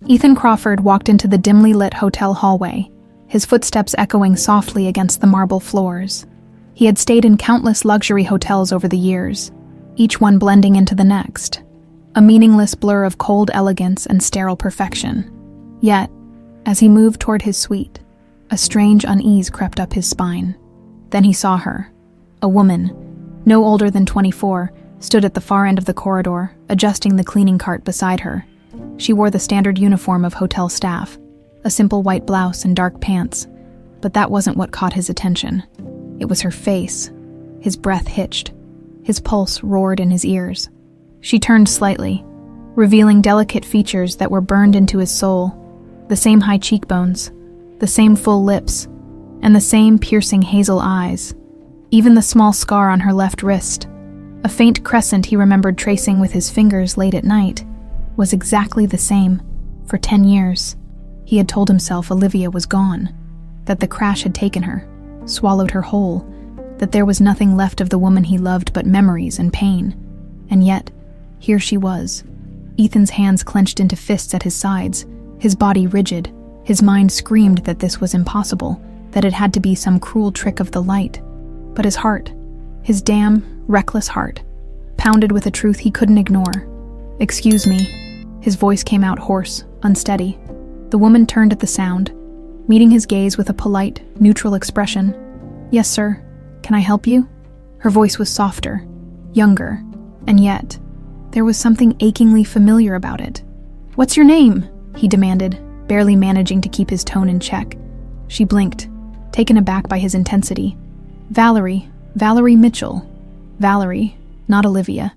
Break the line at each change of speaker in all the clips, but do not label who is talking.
Ethan Crawford walked into the dimly lit hotel hallway, his footsteps echoing softly against the marble floors. He had stayed in countless luxury hotels over the years, each one blending into the next, a meaningless blur of cold elegance and sterile perfection. Yet, as he moved toward his suite, a strange unease crept up his spine. Then he saw her. A woman, no older than 24, stood at the far end of the corridor, adjusting the cleaning cart beside her. She wore the standard uniform of hotel staff, a simple white blouse and dark pants, but that wasn't what caught his attention. It was her face, his breath hitched, his pulse roared in his ears. She turned slightly, revealing delicate features that were burned into his soul, the same high cheekbones, the same full lips, and the same piercing hazel eyes. Even the small scar on her left wrist, a faint crescent he remembered tracing with his fingers late at night, was exactly the same for 10 years. He had told himself Olivia was gone, that the crash had taken her, swallowed her whole, that there was nothing left of the woman he loved but memories and pain. And yet, here she was. Ethan's hands clenched into fists at his sides, his body rigid. His mind screamed that this was impossible, that it had to be some cruel trick of the light. But his heart, his damn, reckless heart, pounded with a truth he couldn't ignore. "Excuse me." His voice came out hoarse, unsteady. The woman turned at the sound, meeting his gaze with a polite, neutral expression. "Yes, sir. Can I help you?" Her voice was softer, younger, and yet, there was something achingly familiar about it. "What's your name?" he demanded, barely managing to keep his tone in check. She blinked, taken aback by his intensity. "Valerie Mitchell." Valerie, not Olivia.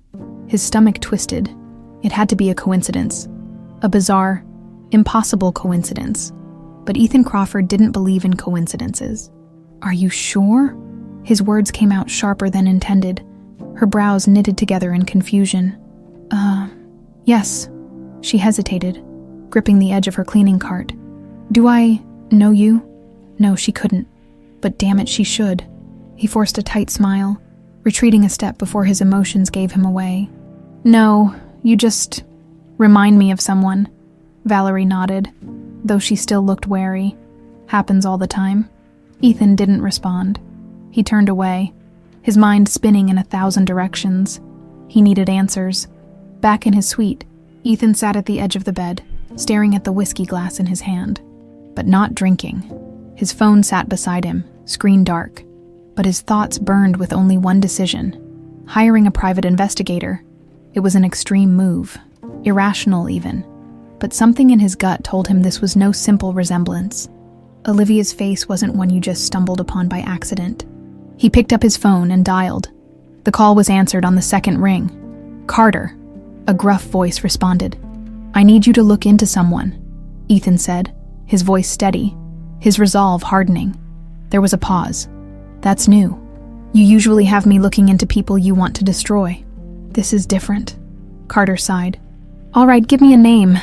His stomach twisted. It had to be a coincidence. A bizarre, impossible coincidence. But Ethan Crawford didn't believe in coincidences. "Are you sure?" His words came out sharper than intended, her brows knitted together in confusion. Yes." She hesitated, gripping the edge of her cleaning cart. "Do I know you?" No, she couldn't. But damn it, she should. He forced a tight smile, retreating a step before his emotions gave him away. "No, you just remind me of someone." Valerie nodded, though she still looked wary. "Happens all the time." Ethan didn't respond. He turned away, his mind spinning in 1,000 directions. He needed answers. Back in his suite, Ethan sat at the edge of the bed, staring at the whiskey glass in his hand. But not drinking. His phone sat beside him, screen dark. But his thoughts burned with only one decision: hiring a private investigator. It was an extreme move, irrational even. But something in his gut told him this was no simple resemblance. Olivia's face wasn't one you just stumbled upon by accident. He picked up his phone and dialed. The call was answered on the second ring. "Carter," a gruff voice responded. "I need you to look into someone," Ethan said, his voice steady, his resolve hardening. There was a pause. "That's new. You usually have me looking into people you want to destroy. This is different." Carter sighed. "All right, give me a name."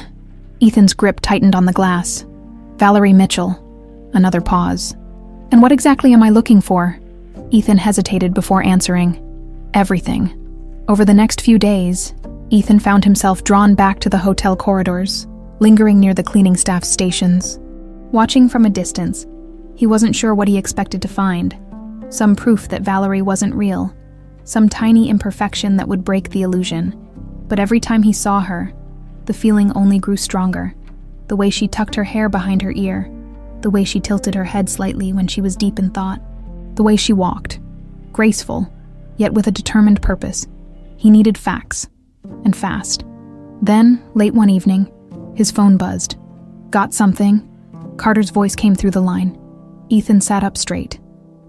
Ethan's grip tightened on the glass. "Valerie Mitchell." Another pause. "And what exactly am I looking for?" Ethan hesitated before answering. "Everything." Over the next few days, Ethan found himself drawn back to the hotel corridors, lingering near the cleaning staff's stations. Watching from a distance, he wasn't sure what he expected to find. Some proof that Valerie wasn't real. Some tiny imperfection that would break the illusion. But every time he saw her, the feeling only grew stronger. The way she tucked her hair behind her ear, the way she tilted her head slightly when she was deep in thought, the way she walked, graceful, yet with a determined purpose. He needed facts, and fast. Then, late one evening, his phone buzzed. "Got something?" Carter's voice came through the line. Ethan sat up straight.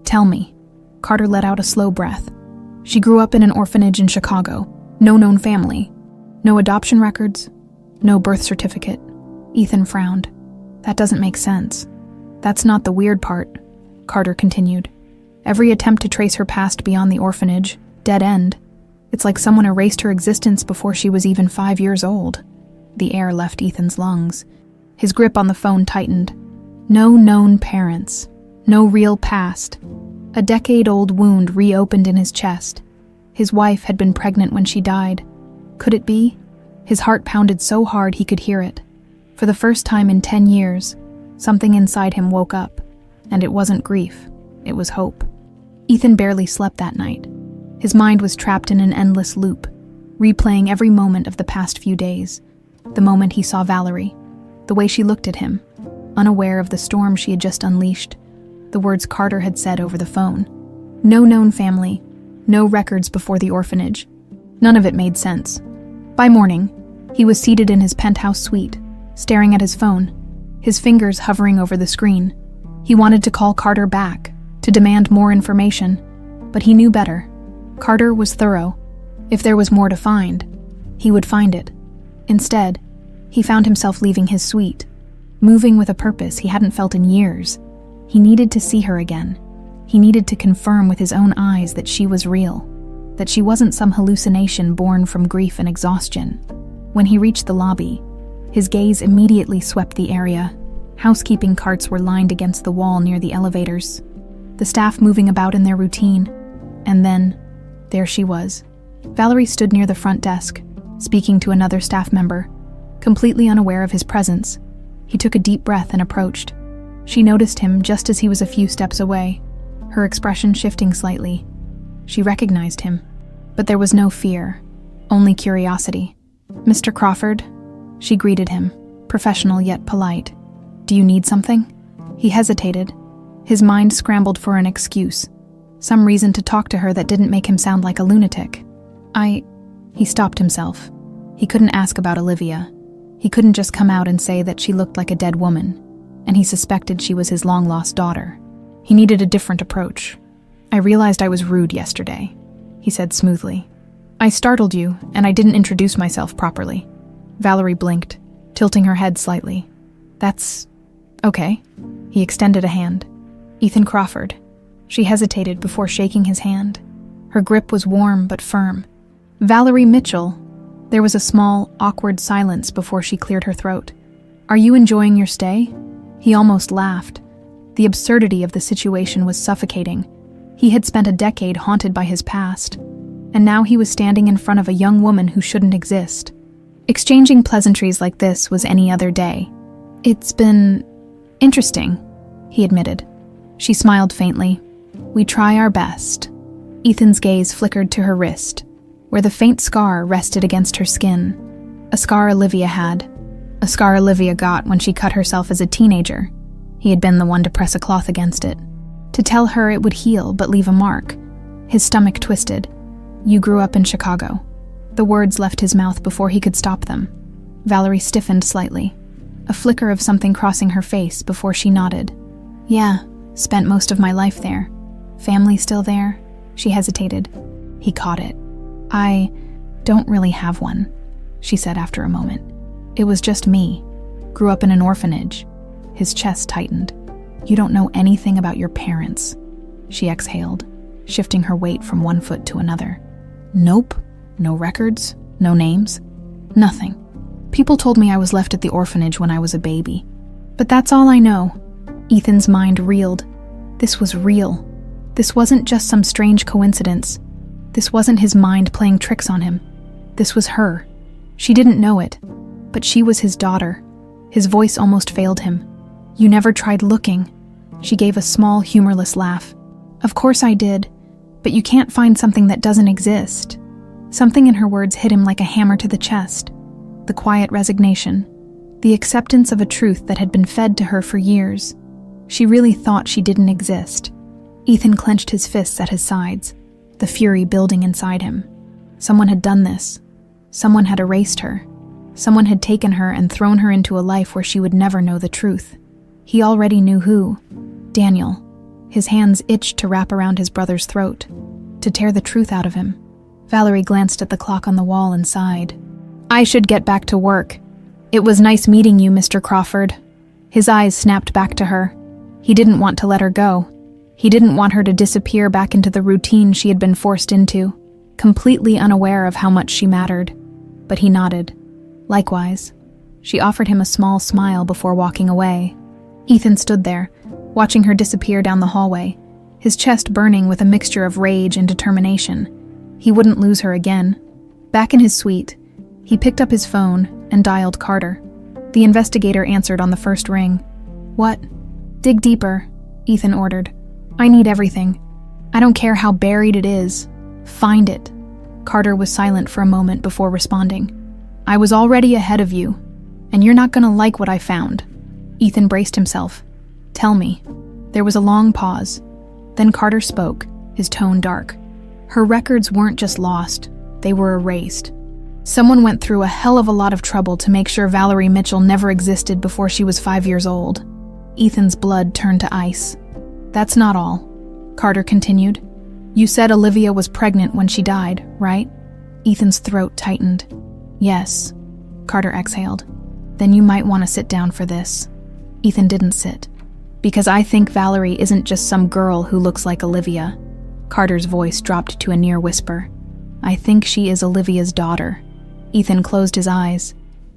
"Tell me." Carter let out a slow breath. "She grew up in an orphanage in Chicago. No known family. No adoption records. No birth certificate." Ethan frowned. "That doesn't make sense." "That's not the weird part," Carter continued. "Every attempt to trace her past beyond the orphanage, dead end. It's like someone erased her existence before she was even 5 years old." The air left Ethan's lungs. His grip on the phone tightened. No known parents. No real past. A decade-old wound reopened in his chest. His wife had been pregnant when she died. Could it be? His heart pounded so hard he could hear it. For the first time in 10 years, something inside him woke up, and it wasn't grief, it was hope. Ethan barely slept that night. His mind was trapped in an endless loop, replaying every moment of the past few days. The moment he saw Valerie, the way she looked at him, unaware of the storm she had just unleashed, the words Carter had said over the phone. No known family, no records before the orphanage. None of it made sense. By morning, he was seated in his penthouse suite, staring at his phone, his fingers hovering over the screen. He wanted to call Carter back, to demand more information, but he knew better. Carter was thorough. If there was more to find, he would find it. Instead, he found himself leaving his suite, moving with a purpose he hadn't felt in years. He needed to see her again. He needed to confirm with his own eyes that she was real, that she wasn't some hallucination born from grief and exhaustion. When he reached the lobby, his gaze immediately swept the area. Housekeeping carts were lined against the wall near the elevators, the staff moving about in their routine. And then, there she was. Valerie stood near the front desk, speaking to another staff member, completely unaware of his presence. He took a deep breath and approached. She noticed him just as he was a few steps away, her expression shifting slightly. She recognized him, but there was no fear, only curiosity. "Mr. Crawford?" She greeted him, professional yet polite. "Do you need something?" He hesitated. His mind scrambled for an excuse, some reason to talk to her that didn't make him sound like a lunatic. He stopped himself. He couldn't ask about Olivia. He couldn't just come out and say that she looked like a dead woman, and he suspected she was his long-lost daughter. He needed a different approach. "I realized I was rude yesterday," he said smoothly. "I startled you, and I didn't introduce myself properly." Valerie blinked, tilting her head slightly. "That's okay." He extended a hand. "Ethan Crawford." She hesitated before shaking his hand. Her grip was warm but firm. "Valerie Mitchell." There was a small, awkward silence before she cleared her throat. "Are you enjoying your stay?" He almost laughed. The absurdity of the situation was suffocating. He had spent a decade haunted by his past, and now he was standing in front of a young woman who shouldn't exist. Exchanging pleasantries like this was any other day. "It's been interesting," he admitted. She smiled faintly. "We try our best." Ethan's gaze flickered to her wrist, where the faint scar rested against her skin. A scar Olivia had. A scar Olivia got when she cut herself as a teenager. He had been the one to press a cloth against it, to tell her it would heal but leave a mark. His stomach twisted. "You grew up in Chicago." The words left his mouth before he could stop them. Valerie stiffened slightly, a flicker of something crossing her face before she nodded. "Yeah, spent most of my life there. Family still there?" She hesitated. He caught it. "I don't really have one," she said after a moment. "It was just me. Grew up in an orphanage." His chest tightened. "You don't know anything about your parents." She exhaled, shifting her weight from one foot to another. "Nope. No records, no names, nothing. People told me I was left at the orphanage when I was a baby. But that's all I know." Ethan's mind reeled. This was real. This wasn't just some strange coincidence. This wasn't his mind playing tricks on him. This was her. She didn't know it, but she was his daughter. His voice almost failed him. "You never tried looking." She gave a small, humorless laugh. "Of course I did, but you can't find something that doesn't exist." Something in her words hit him like a hammer to the chest. The quiet resignation, the acceptance of a truth that had been fed to her for years. She really thought she didn't exist. Ethan clenched his fists at his sides, the fury building inside him. Someone had done this. Someone had erased her. Someone had taken her and thrown her into a life where she would never know the truth. He already knew who. Daniel. His hands itched to wrap around his brother's throat, to tear the truth out of him. Valerie glanced at the clock on the wall and sighed. "I should get back to work. It was nice meeting you, Mr. Crawford." His eyes snapped back to her. He didn't want to let her go. He didn't want her to disappear back into the routine she had been forced into, completely unaware of how much she mattered. But he nodded. Likewise. She offered him a small smile before walking away. Ethan stood there, watching her disappear down the hallway, his chest burning with a mixture of rage and determination. He wouldn't lose her again. Back in his suite, he picked up his phone and dialed Carter. The investigator answered on the first ring. What? Dig deeper, Ethan ordered. I need everything. I don't care how buried it is. Find it. Carter was silent for a moment before responding. I was already ahead of you, and you're not gonna like what I found. Ethan braced himself. Tell me. There was a long pause. Then Carter spoke, his tone dark. Her records weren't just lost, they were erased. Someone went through a hell of a lot of trouble to make sure Valerie Mitchell never existed before she was 5 years old. Ethan's blood turned to ice. That's not all, Carter continued. You said Olivia was pregnant when she died, right? Ethan's throat tightened. Yes, Carter exhaled. Then you might want to sit down for this. Ethan didn't sit. Because I think Valerie isn't just some girl who looks like Olivia. Carter's voice dropped to a near whisper. I think she is Olivia's daughter. Ethan closed his eyes.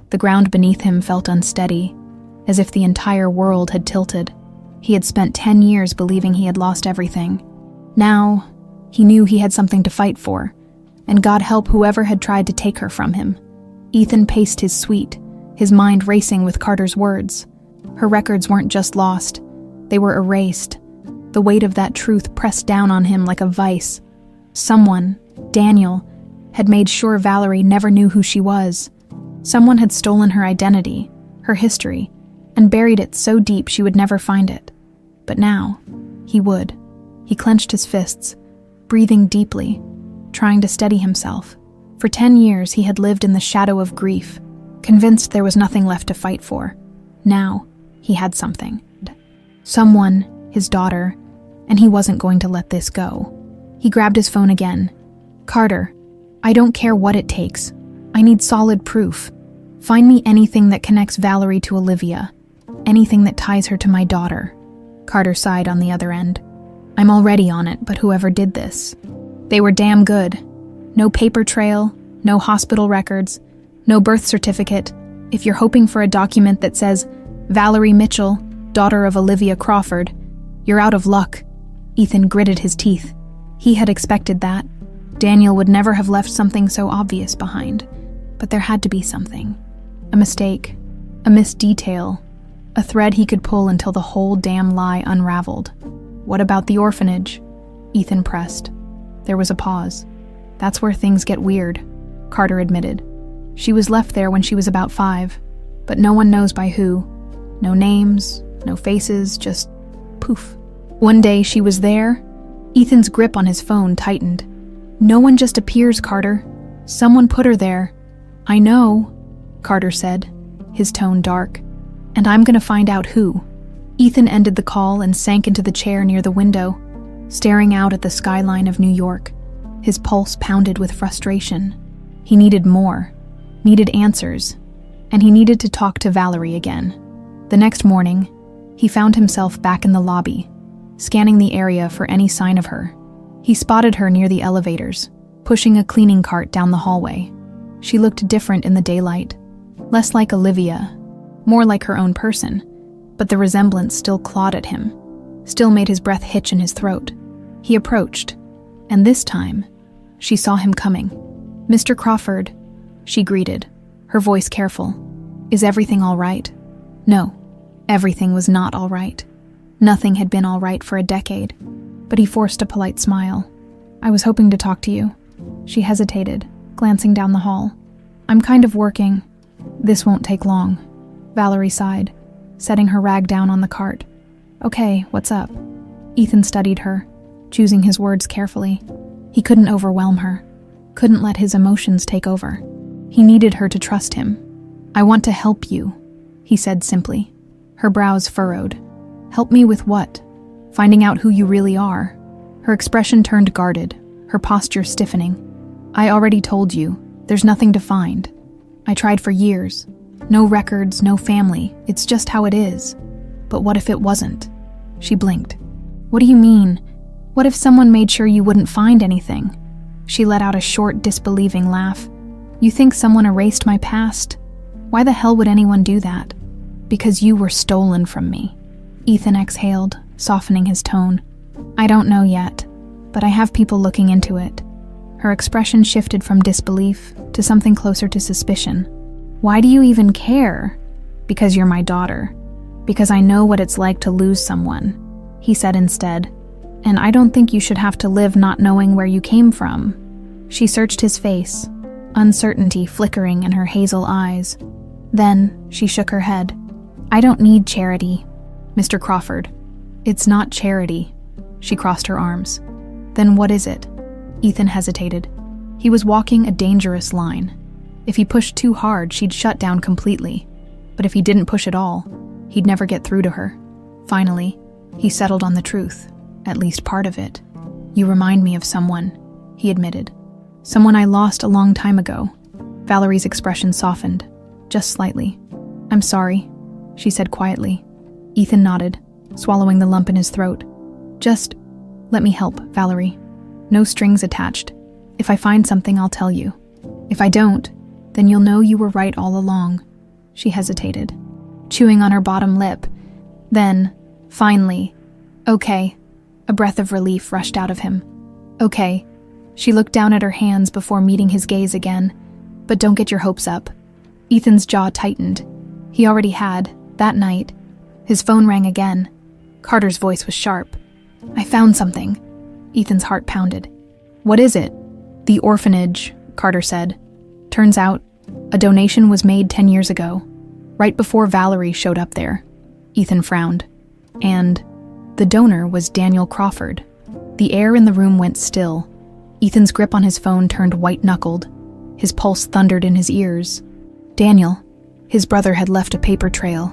The ground beneath him felt unsteady, as if the entire world had tilted. He had spent 10 years believing he had lost everything. Now, he knew he had something to fight for, and God help whoever had tried to take her from him. Ethan paced his suite, his mind racing with Carter's words. Her records weren't just lost, they were erased. The weight of that truth pressed down on him like a vice. Someone, Daniel, had made sure Valerie never knew who she was. Someone had stolen her identity, her history, and buried it so deep she would never find it. But now, he would. He clenched his fists, breathing deeply, trying to steady himself. For 10 years he had lived in the shadow of grief, convinced there was nothing left to fight for. Now, he had something. Someone, his daughter, and he wasn't going to let this go. He grabbed his phone again. Carter, I don't care what it takes. I need solid proof. Find me anything that connects Valerie to Olivia. Anything that ties her to my daughter. Carter sighed on the other end. I'm already on it, but whoever did this. They were damn good. No paper trail, no hospital records, no birth certificate. If you're hoping for a document that says, Valerie Mitchell, daughter of Olivia Crawford, you're out of luck. Ethan gritted his teeth. He had expected that. Daniel would never have left something so obvious behind. But there had to be something. A mistake. A missed detail. A thread he could pull until the whole damn lie unraveled. What about the orphanage? Ethan pressed. There was a pause. That's where things get weird, Carter admitted. She was left there when she was about 5, but no one knows by who. No names, no faces, just poof. One day she was there. Ethan's grip on his phone tightened. No one just appears, Carter. Someone put her there. I know, Carter said, his tone dark. And I'm gonna find out who. Ethan ended the call and sank into the chair near the window, staring out at the skyline of New York. His pulse pounded with frustration. He needed more, needed answers, and he needed to talk to Valerie again. The next morning, he found himself back in the lobby, scanning the area for any sign of her. He spotted her near the elevators, pushing a cleaning cart down the hallway. She looked different in the daylight, less like Olivia, more like her own person, but the resemblance still clawed at him, still made his breath hitch in his throat. He approached, and this time, she saw him coming. Mr. Crawford, she greeted, her voice careful. Is everything all right? No, everything was not all right. Nothing had been all right for a decade, but he forced a polite smile. I was hoping to talk to you. She hesitated, glancing down the hall. I'm kind of working. This won't take long. Valerie sighed, setting her rag down on the cart. Okay, what's up? Ethan studied her, choosing his words carefully. He couldn't overwhelm her, couldn't let his emotions take over. He needed her to trust him. I want to help you, he said simply. Her brows furrowed. Help me with what? Finding out who you really are. Her expression turned guarded, her posture stiffening. I already told you, there's nothing to find. I tried for years. No records, no family. It's just how it is. But what if it wasn't? She blinked. What do you mean? What if someone made sure you wouldn't find anything? She let out a short, disbelieving laugh. You think someone erased my past? Why the hell would anyone do that? Because you were stolen from me. Ethan exhaled, softening his tone. I don't know yet, but I have people looking into it. Her expression shifted from disbelief to something closer to suspicion. Why do you even care? Because you're my daughter. Because I know what it's like to lose someone, he said instead. And I don't think you should have to live not knowing where you came from. She searched his face, uncertainty flickering in her hazel eyes. Then she shook her head. I don't need charity, Mr. Crawford. It's not charity. She crossed her arms. Then what is it? Ethan hesitated. He was walking a dangerous line. If he pushed too hard, she'd shut down completely. But if he didn't push at all, he'd never get through to her. Finally, he settled on the truth, at least part of it. You remind me of someone, he admitted. Someone I lost a long time ago. Valerie's expression softened, just slightly. I'm sorry, she said quietly. Ethan nodded, swallowing the lump in his throat. Just let me help, Valerie. No strings attached. If I find something, I'll tell you. If I don't, then you'll know you were right all along. She hesitated, chewing on her bottom lip. Then, finally, okay. A breath of relief rushed out of him. Okay. She looked down at her hands before meeting his gaze again. But don't get your hopes up. Ethan's jaw tightened. He already had, that night. His phone rang again. Carter's voice was sharp. I found something. Ethan's heart pounded. What is it? The orphanage, Carter said. Turns out, a donation was made 10 years ago, right before Valerie showed up there. Ethan frowned. And the donor was Daniel Crawford. The air in the room went still. Ethan's grip on his phone turned white-knuckled. His pulse thundered in his ears. Daniel, his brother, had left a paper trail,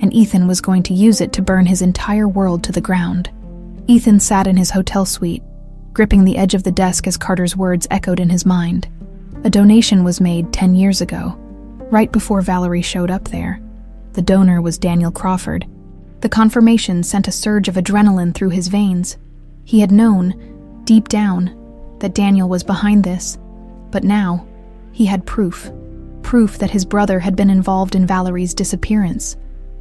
and Ethan was going to use it to burn his entire world to the ground. Ethan sat in his hotel suite, gripping the edge of the desk as Carter's words echoed in his mind. A donation was made 10 years ago, right before Valerie showed up there. The donor was Daniel Crawford. The confirmation sent a surge of adrenaline through his veins. He had known, deep down, that Daniel was behind this, but now he had proof that his brother had been involved in Valerie's disappearance,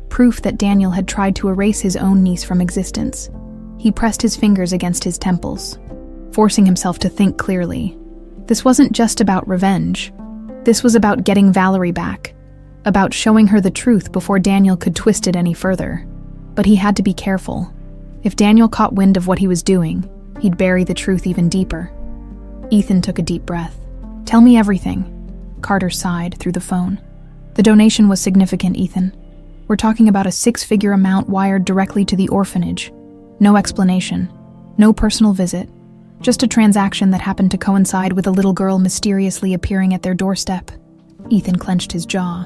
proof that Daniel had tried to erase his own niece from existence. He pressed his fingers against his temples, forcing himself to think clearly. This wasn't just about revenge. This was about getting Valerie back, about showing her the truth before Daniel could twist it any further. But he had to be careful. If Daniel caught wind of what he was doing, he'd bury the truth even deeper. Ethan took a deep breath. Tell me everything, Carter sighed through the phone. The donation was significant, Ethan. We're talking about a 6-figure amount wired directly to the orphanage. No explanation, no personal visit, just a transaction that happened to coincide with a little girl mysteriously appearing at their doorstep. Ethan clenched his jaw.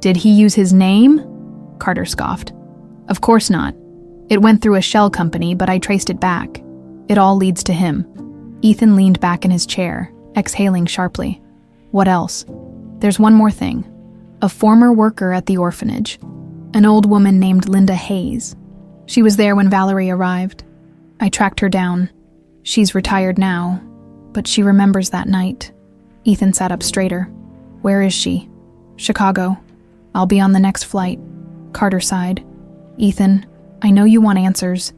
Did he use his name? Carter scoffed. Of course not. It went through a shell company, but I traced it back. It all leads to him. Ethan leaned back in his chair, exhaling sharply. What else? There's one more thing. A former worker at the orphanage. An old woman named Linda Hayes. She was there when Valerie arrived. I tracked her down. She's retired now, but she remembers that night. Ethan sat up straighter. Where is she? Chicago. I'll be on the next flight. Carter sighed. Ethan, I know you want answers,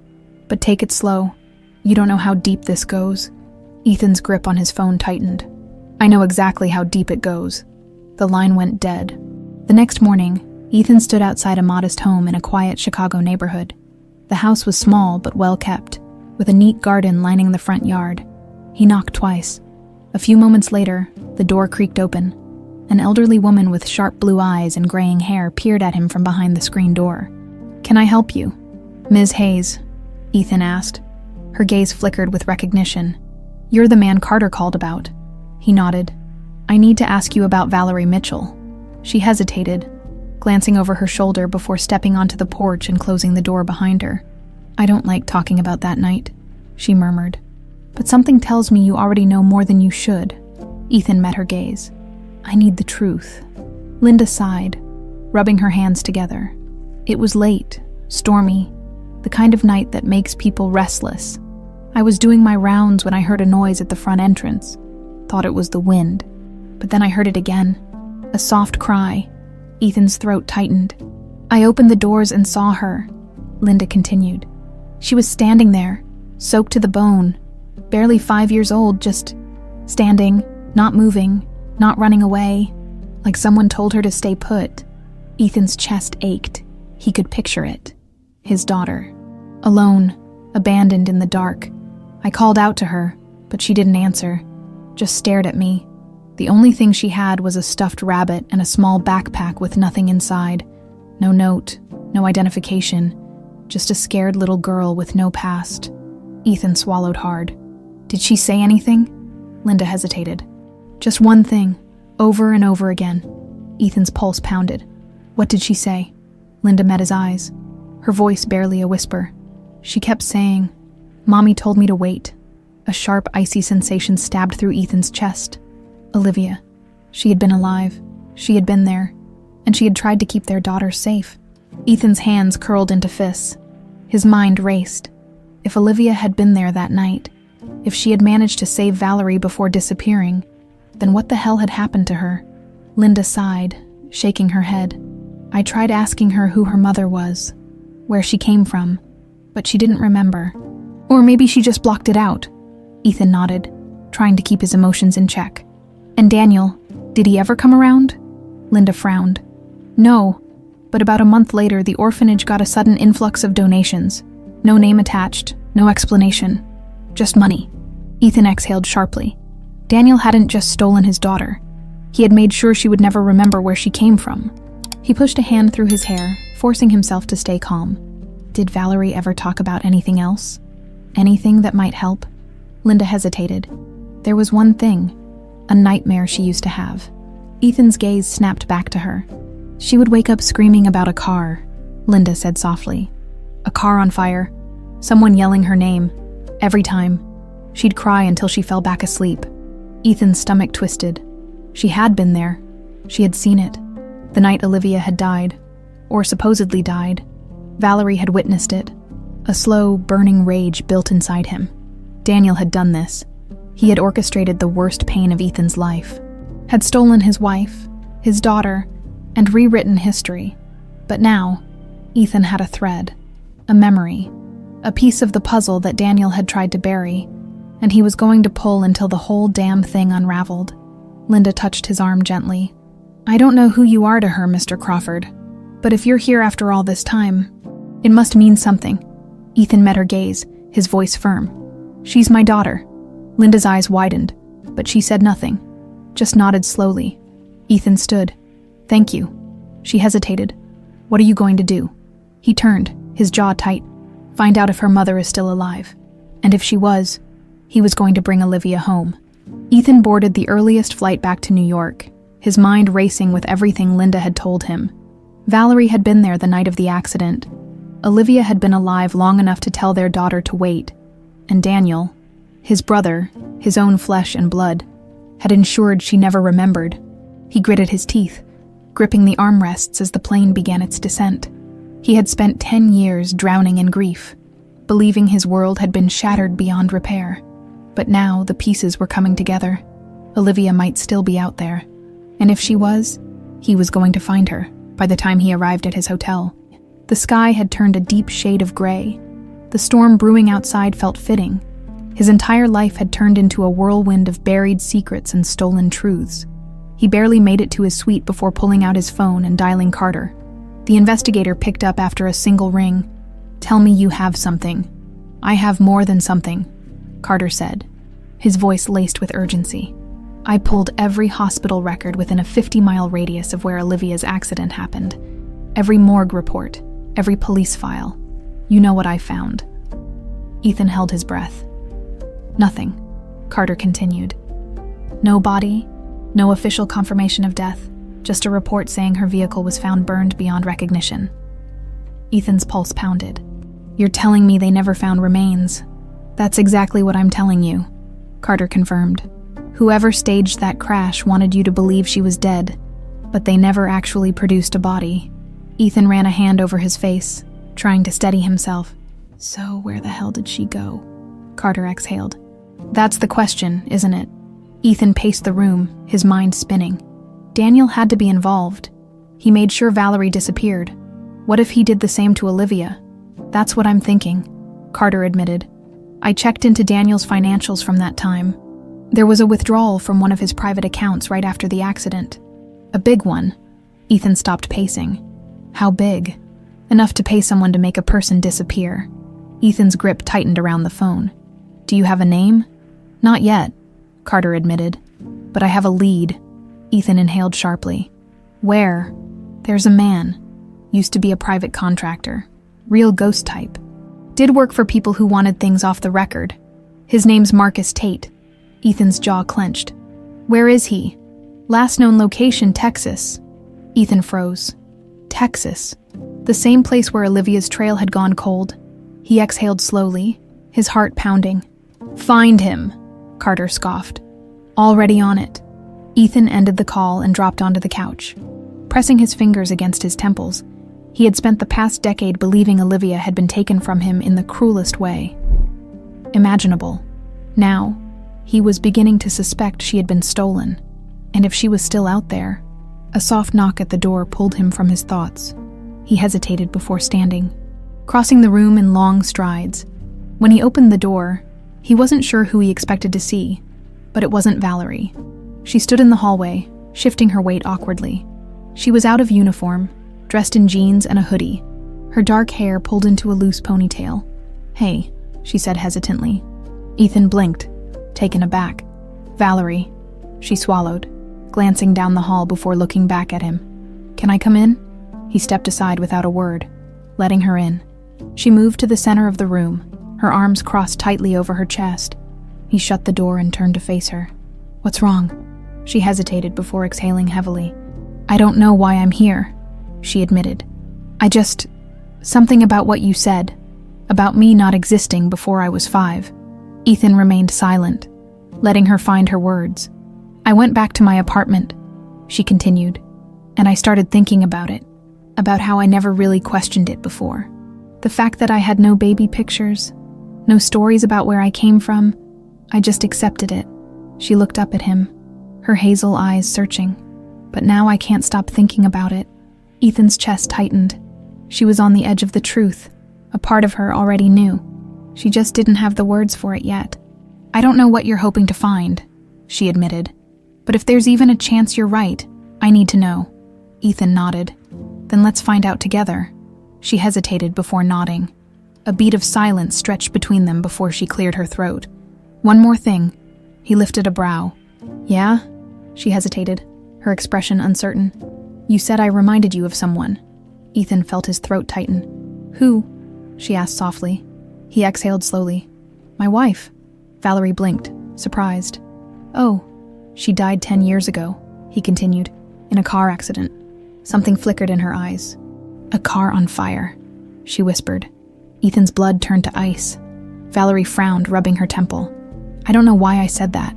but take it slow. You don't know how deep this goes. Ethan's grip on his phone tightened. I know exactly how deep it goes. The line went dead. The next morning, Ethan stood outside a modest home in a quiet Chicago neighborhood. The house was small but well kept, with a neat garden lining the front yard. He knocked twice. A few moments later, the door creaked open. An elderly woman with sharp blue eyes and graying hair peered at him from behind the screen door. Can I help you? Ms. Hayes, Ethan asked. Her gaze flickered with recognition. You're the man Carter called about. He nodded. I need to ask you about Valerie Mitchell. She hesitated, glancing over her shoulder before stepping onto the porch and closing the door behind her. I don't like talking about that night, she murmured. But something tells me you already know more than you should. Ethan met her gaze. I need the truth. Linda sighed, rubbing her hands together. It was late, stormy, the kind of night that makes people restless. I was doing my rounds when I heard a noise at the front entrance. Thought it was the wind. But then I heard it again. A soft cry. Ethan's throat tightened. I opened the doors and saw her, Linda continued. She was standing there, soaked to the bone, barely 5 years old, just standing, not moving, not running away, like someone told her to stay put. Ethan's chest ached. He could picture it. His daughter. Alone, abandoned in the dark. I called out to her, but she didn't answer. Just stared at me. The only thing she had was a stuffed rabbit and a small backpack with nothing inside. No note, no identification. Just a scared little girl with no past. Ethan swallowed hard. Did she say anything? Linda hesitated. Just one thing, over and over again. Ethan's pulse pounded. What did she say? Linda met his eyes, her voice barely a whisper. She kept saying, "Mommy told me to wait." A sharp, icy sensation stabbed through Ethan's chest. Olivia. She had been alive. She had been there. And she had tried to keep their daughter safe. Ethan's hands curled into fists. His mind raced. If Olivia had been there that night, if she had managed to save Valerie before disappearing, then what the hell had happened to her? Linda sighed, shaking her head. I tried asking her who her mother was, where she came from, but she didn't remember. Or maybe she just blocked it out. Ethan nodded, trying to keep his emotions in check. And Daniel, did he ever come around? Linda frowned. No, but about a month later, the orphanage got a sudden influx of donations. No name attached, no explanation. Just money. Ethan exhaled sharply. Daniel hadn't just stolen his daughter. He had made sure she would never remember where she came from. He pushed a hand through his hair, forcing himself to stay calm. Did Valerie ever talk about anything else? Anything that might help? Linda hesitated. There was one thing, a nightmare she used to have. Ethan's gaze snapped back to her. She would wake up screaming about a car, Linda said softly. A car on fire, someone yelling her name. Every time. She'd cry until she fell back asleep. Ethan's stomach twisted. She had been there. She had seen it. The night Olivia had died, or supposedly died. Valerie had witnessed it. A slow, burning rage built inside him. Daniel had done this. He had orchestrated the worst pain of Ethan's life. Had stolen his wife, his daughter, and rewritten history. But now, Ethan had a thread, a memory, a piece of the puzzle that Daniel had tried to bury, and he was going to pull until the whole damn thing unraveled. Linda touched his arm gently. I don't know who you are to her, Mr. Crawford, but if you're here after all this time, it must mean something. Ethan met her gaze, his voice firm. She's my daughter. Linda's eyes widened, but she said nothing, just nodded slowly. Ethan stood. Thank you. She hesitated. What are you going to do? He turned, his jaw tight. Find out if her mother is still alive. And if she was, he was going to bring Olivia home. Ethan boarded the earliest flight back to New York, his mind racing with everything Linda had told him. Valerie had been there the night of the accident. Olivia had been alive long enough to tell their daughter to wait. And Daniel, his brother, his own flesh and blood, had ensured she never remembered. He gritted his teeth, gripping the armrests as the plane began its descent. He had spent 10 years drowning in grief, believing his world had been shattered beyond repair. But now the pieces were coming together. Olivia might still be out there. And if she was, he was going to find her by the time he arrived at his hotel. The sky had turned a deep shade of gray. The storm brewing outside felt fitting. His entire life had turned into a whirlwind of buried secrets and stolen truths. He barely made it to his suite before pulling out his phone and dialing Carter. The investigator picked up after a single ring. Tell me you have something. I have more than something, Carter said, his voice laced with urgency. I pulled every hospital record within a 50-mile radius of where Olivia's accident happened. Every morgue report, every police file. You know what I found. Ethan held his breath. Nothing, Carter continued. No body, no official confirmation of death, just a report saying her vehicle was found burned beyond recognition. Ethan's pulse pounded. You're telling me they never found remains? That's exactly what I'm telling you, Carter confirmed. Whoever staged that crash wanted you to believe she was dead, but they never actually produced a body. Ethan ran a hand over his face, trying to steady himself. So where the hell did she go? Carter exhaled. That's the question, isn't it? Ethan paced the room, his mind spinning. Daniel had to be involved. He made sure Valerie disappeared. What if he did the same to Olivia? That's what I'm thinking, Carter admitted. I checked into Daniel's financials from that time. There was a withdrawal from one of his private accounts right after the accident. A big one. Ethan stopped pacing. How big? Enough to pay someone to make a person disappear. Ethan's grip tightened around the phone. Do you have a name? Not yet, Carter admitted. But I have a lead. Ethan inhaled sharply. Where? There's a man. Used to be a private contractor. Real ghost type. Did work for people who wanted things off the record. His name's Marcus Tate. Ethan's jaw clenched. Where is he? Last known location, Texas. Ethan froze. Texas. The same place where Olivia's trail had gone cold. He exhaled slowly, his heart pounding. Find him, Carter scoffed. Already on it. Ethan ended the call and dropped onto the couch. Pressing his fingers against his temples, he had spent the past decade believing Olivia had been taken from him in the cruelest way imaginable. Now, he was beginning to suspect she had been stolen. And if she was still out there, a soft knock at the door pulled him from his thoughts. He hesitated before standing, crossing the room in long strides. When he opened the door, he wasn't sure who he expected to see, but it wasn't Valerie. She stood in the hallway, shifting her weight awkwardly. She was out of uniform, dressed in jeans and a hoodie, her dark hair pulled into a loose ponytail. Hey, she said hesitantly. Ethan blinked, taken aback. Valerie, she swallowed, glancing down the hall before looking back at him. Can I come in? He stepped aside without a word, letting her in. She moved to the center of the room, her arms crossed tightly over her chest. He shut the door and turned to face her. What's wrong? She hesitated before exhaling heavily. I don't know why I'm here, she admitted. Something about what you said, about me not existing before I was 5. Ethan remained silent, letting her find her words. I went back to my apartment, she continued, and I started thinking about it, about how I never really questioned it before. The fact that I had no baby pictures, no stories about where I came from, I just accepted it. She looked up at him, her hazel eyes searching. But now I can't stop thinking about it. Ethan's chest tightened. She was on the edge of the truth. A part of her already knew. She just didn't have the words for it yet. I don't know what you're hoping to find, she admitted. But if there's even a chance you're right, I need to know. Ethan nodded. Then let's find out together. She hesitated before nodding. A beat of silence stretched between them before she cleared her throat. One more thing. He lifted a brow. Yeah? She hesitated, her expression uncertain. You said I reminded you of someone. Ethan felt his throat tighten. Who? She asked softly. He exhaled slowly. My wife. Valerie blinked, surprised. Oh. She died 10 years ago, he continued, in a car accident. Something flickered in her eyes. A car on fire, she whispered. Ethan's blood turned to ice. Valerie frowned, rubbing her temple. I don't know why I said that.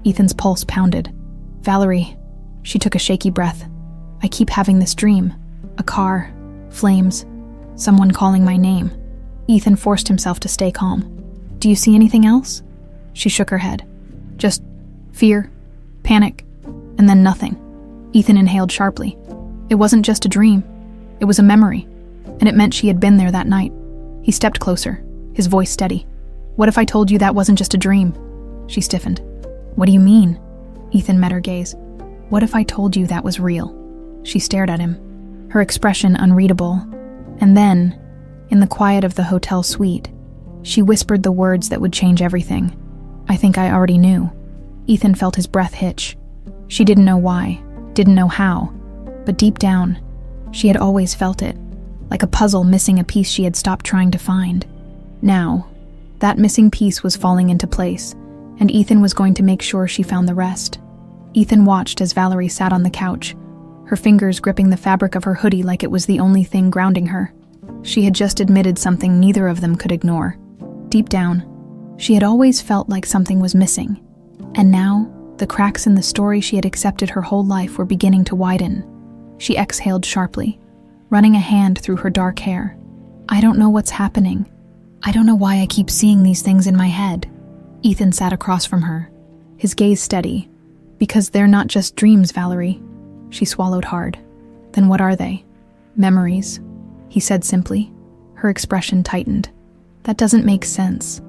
Ethan's pulse pounded. Valerie, she took a shaky breath. I keep having this dream. A car, flames, someone calling my name. Ethan forced himself to stay calm. Do you see anything else? She shook her head. Just fear, panic, and then nothing. Ethan inhaled sharply. It wasn't just a dream. It was a memory, and it meant she had been there that night. He stepped closer, his voice steady. What if I told you that wasn't just a dream? She stiffened. What do you mean? Ethan met her gaze. What if I told you that was real? She stared at him, her expression unreadable. And then, in the quiet of the hotel suite, she whispered the words that would change everything. I think I already knew. Ethan felt his breath hitch. She didn't know why, didn't know how, but deep down, she had always felt it, like a puzzle missing a piece she had stopped trying to find. Now, that missing piece was falling into place, and Ethan was going to make sure she found the rest. Ethan watched as Valerie sat on the couch, her fingers gripping the fabric of her hoodie like it was the only thing grounding her. She had just admitted something neither of them could ignore. Deep down, she had always felt like something was missing, and now, the cracks in the story she had accepted her whole life were beginning to widen. She exhaled sharply, running a hand through her dark hair. I don't know what's happening. I don't know why I keep seeing these things in my head. Ethan sat across from her, his gaze steady. Because they're not just dreams, Valerie. She swallowed hard. Then what are they? Memories, he said simply. Her expression tightened. That doesn't make sense.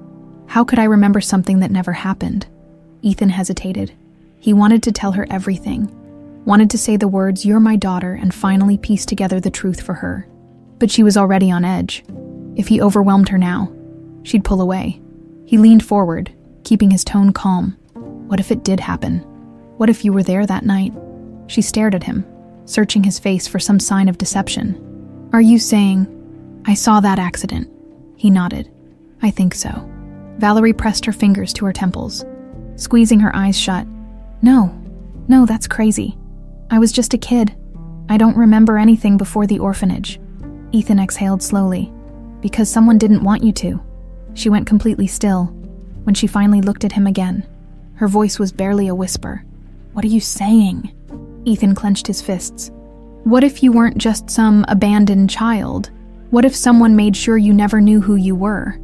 How could I remember something that never happened? Ethan hesitated. He wanted to tell her everything. wanted to say the words, "You're my daughter," and finally piece together the truth for her. But she was already on edge. If he overwhelmed her now, she'd pull away. He leaned forward, keeping his tone calm. What if it did happen? What if you were there that night? She stared at him, searching his face for some sign of deception. Are you saying, I saw that accident? He nodded. I think so. Valerie pressed her fingers to her temples, squeezing her eyes shut. No, that's crazy. I was just a kid. I don't remember anything before the orphanage. Ethan exhaled slowly. Because someone didn't want you to. She went completely still. When she finally looked at him again, her voice was barely a whisper. What are you saying? Ethan clenched his fists. What if you weren't just some abandoned child? What if someone made sure you never knew who you were?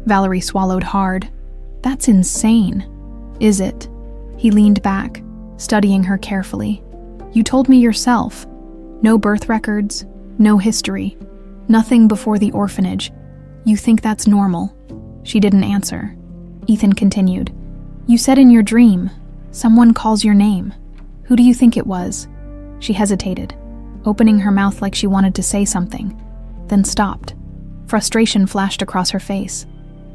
Valerie swallowed hard. That's insane. Is it? He leaned back, studying her carefully. You told me yourself. No birth records, no history, nothing before the orphanage. You think that's normal? She didn't answer. Ethan continued. You said in your dream, someone calls your name. Who do you think it was? She hesitated, opening her mouth like she wanted to say something, then stopped. Frustration flashed across her face.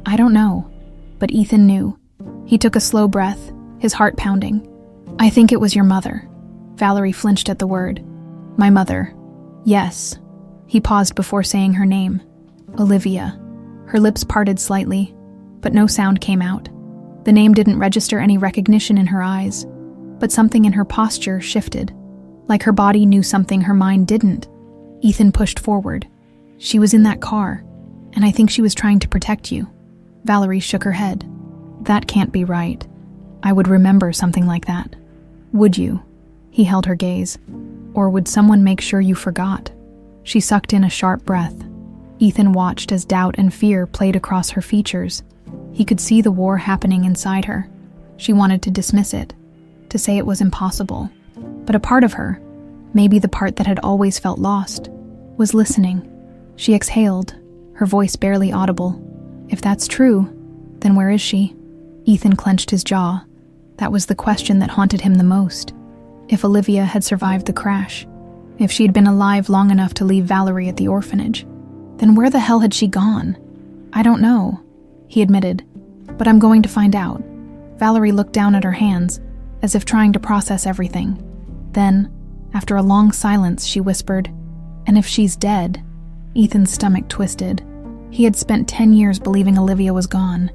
I don't know, but Ethan knew. He took a slow breath, his heart pounding. I think it was your mother. Valerie flinched at the word. My mother. Yes. He paused before saying her name. Olivia. Her lips parted slightly, but no sound came out. The name didn't register any recognition in her eyes, but something in her posture shifted, like her body knew something her mind didn't. Ethan pushed forward. She was in that car, and I think she was trying to protect you. Valerie shook her head. That can't be right. I would remember something like that. Would you? He held her gaze. Or would someone make sure you forgot? She sucked in a sharp breath. Ethan watched as doubt and fear played across her features. He could see the war happening inside her. She wanted to dismiss it, to say it was impossible. But a part of her, maybe the part that had always felt lost, was listening. She exhaled, her voice barely audible. If that's true, then where is she? Ethan clenched his jaw. That was the question that haunted him the most. If Olivia had survived the crash, if she had been alive long enough to leave Valerie at the orphanage, then where the hell had she gone? I don't know, he admitted, but I'm going to find out. Valerie looked down at her hands, as if trying to process everything. Then, after a long silence, she whispered, and if she's dead? Ethan's stomach twisted. He had spent 10 years believing Olivia was gone,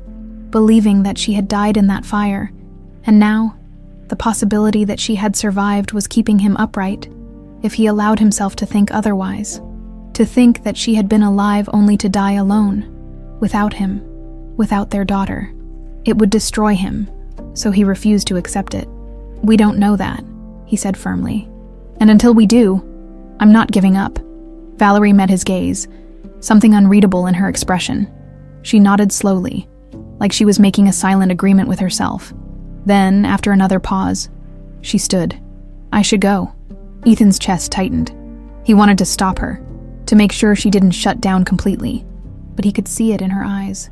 believing that she had died in that fire, and now, the possibility that she had survived was keeping him upright, if he allowed himself to think otherwise, to think that she had been alive only to die alone, without him, without their daughter. It would destroy him, so he refused to accept it. We don't know that, he said firmly. And until we do, I'm not giving up. Valerie met his gaze, something unreadable in her expression. She nodded slowly, like she was making a silent agreement with herself. Then, after another pause, she stood. I should go. Ethan's chest tightened. He wanted to stop her, to make sure she didn't shut down completely, but he could see it in her eyes.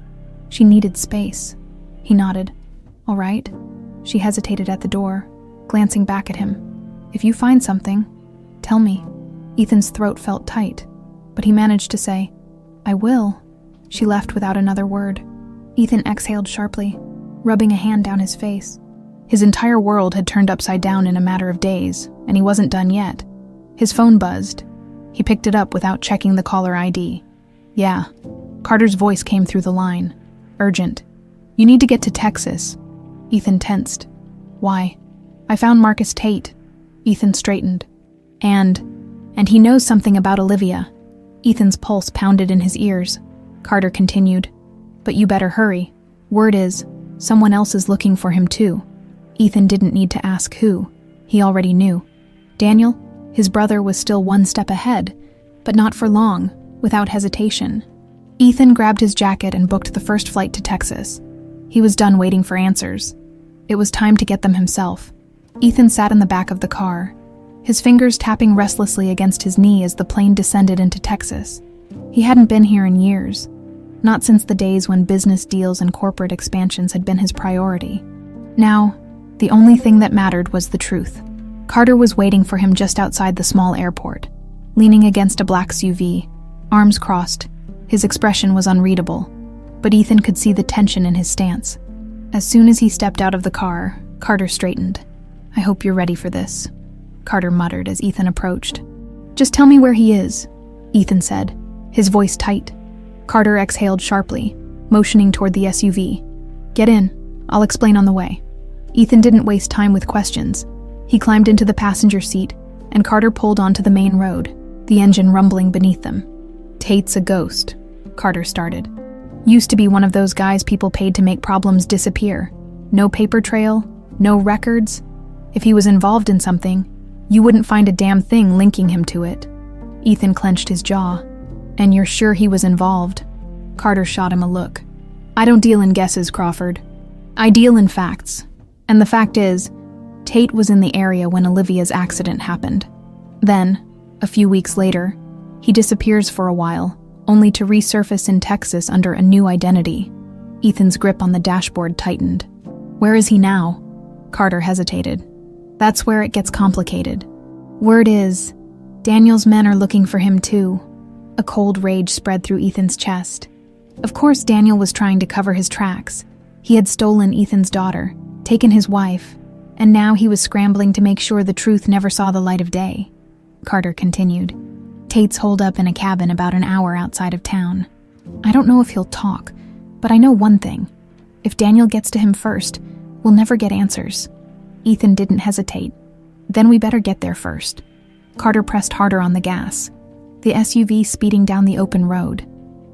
She needed space. He nodded. All right. She hesitated at the door, glancing back at him. If you find something, tell me. Ethan's throat felt tight, but he managed to say, I will. She left without another word. Ethan exhaled sharply, rubbing a hand down his face. His entire world had turned upside down in a matter of days, and he wasn't done yet. His phone buzzed. He picked it up without checking the caller ID. Yeah. Carter's voice came through the line. Urgent. You need to get to Texas. Ethan tensed. Why? I found Marcus Tate. Ethan straightened. And he knows something about Olivia. Ethan's pulse pounded in his ears. Carter continued. But you better hurry. Word is, someone else is looking for him too. Ethan didn't need to ask who. He already knew. Daniel, his brother, was still one step ahead, but not for long, without hesitation. Ethan grabbed his jacket and booked the first flight to Texas. He was done waiting for answers. It was time to get them himself. Ethan sat in the back of the car, his fingers tapping restlessly against his knee as the plane descended into Texas. He hadn't been here in years, not since the days when business deals and corporate expansions had been his priority. Now, the only thing that mattered was the truth. Carter was waiting for him just outside the small airport, leaning against a black SUV, arms crossed. His expression was unreadable, but Ethan could see the tension in his stance. As soon as he stepped out of the car, Carter straightened. "I hope you're ready for this," Carter muttered as Ethan approached. "Just tell me where he is," Ethan said, his voice tight. Carter exhaled sharply, motioning toward the SUV. "Get in. I'll explain on the way." Ethan didn't waste time with questions. He climbed into the passenger seat, and Carter pulled onto the main road, the engine rumbling beneath them. "Tate's a ghost," Carter started. "Used to be one of those guys people paid to make problems disappear. No paper trail, no records. If he was involved in something, you wouldn't find a damn thing linking him to it." Ethan clenched his jaw. "And you're sure he was involved?" Carter shot him a look. "I don't deal in guesses, Crawford. I deal in facts. And the fact is, Tate was in the area when Olivia's accident happened. Then, a few weeks later, he disappears for a while, only to resurface in Texas under a new identity." Ethan's grip on the dashboard tightened. "Where is he now?" Carter hesitated. "That's where it gets complicated. Word is, Daniel's men are looking for him too." A cold rage spread through Ethan's chest. Of course Daniel was trying to cover his tracks. He had stolen Ethan's daughter, taken his wife, and now he was scrambling to make sure the truth never saw the light of day. Carter continued. "Tate's holed up in a cabin about an hour outside of town. I don't know if he'll talk, but I know one thing. If Daniel gets to him first, we'll never get answers." Ethan didn't hesitate. "Then we better get there first." Carter pressed harder on the gas, the SUV speeding down the open road.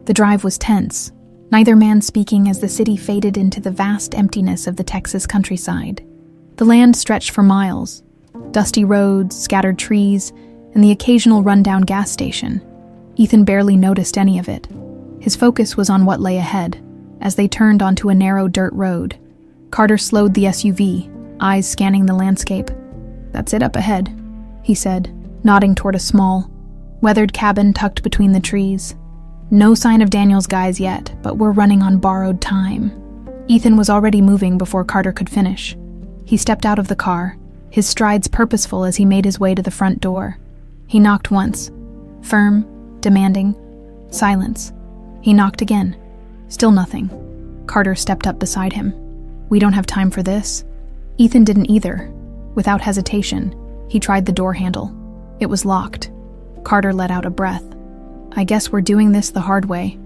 The drive was tense, neither man speaking as the city faded into the vast emptiness of the Texas countryside. The land stretched for miles, dusty roads, scattered trees, and the occasional rundown gas station. Ethan barely noticed any of it. His focus was on what lay ahead, as they turned onto a narrow dirt road. Carter slowed the SUV, eyes scanning the landscape. "That's it up ahead," he said, nodding toward a small, weathered cabin tucked between the trees. "No sign of Daniel's guys yet, but we're running on borrowed time." Ethan was already moving before Carter could finish. He stepped out of the car, his strides purposeful as he made his way to the front door. He knocked once. Firm, demanding, silence. He knocked again. Still nothing. Carter stepped up beside him. "We don't have time for this." Ethan didn't either. Without hesitation, he tried the door handle. It was locked. Carter let out a breath. "I guess we're doing this the hard way."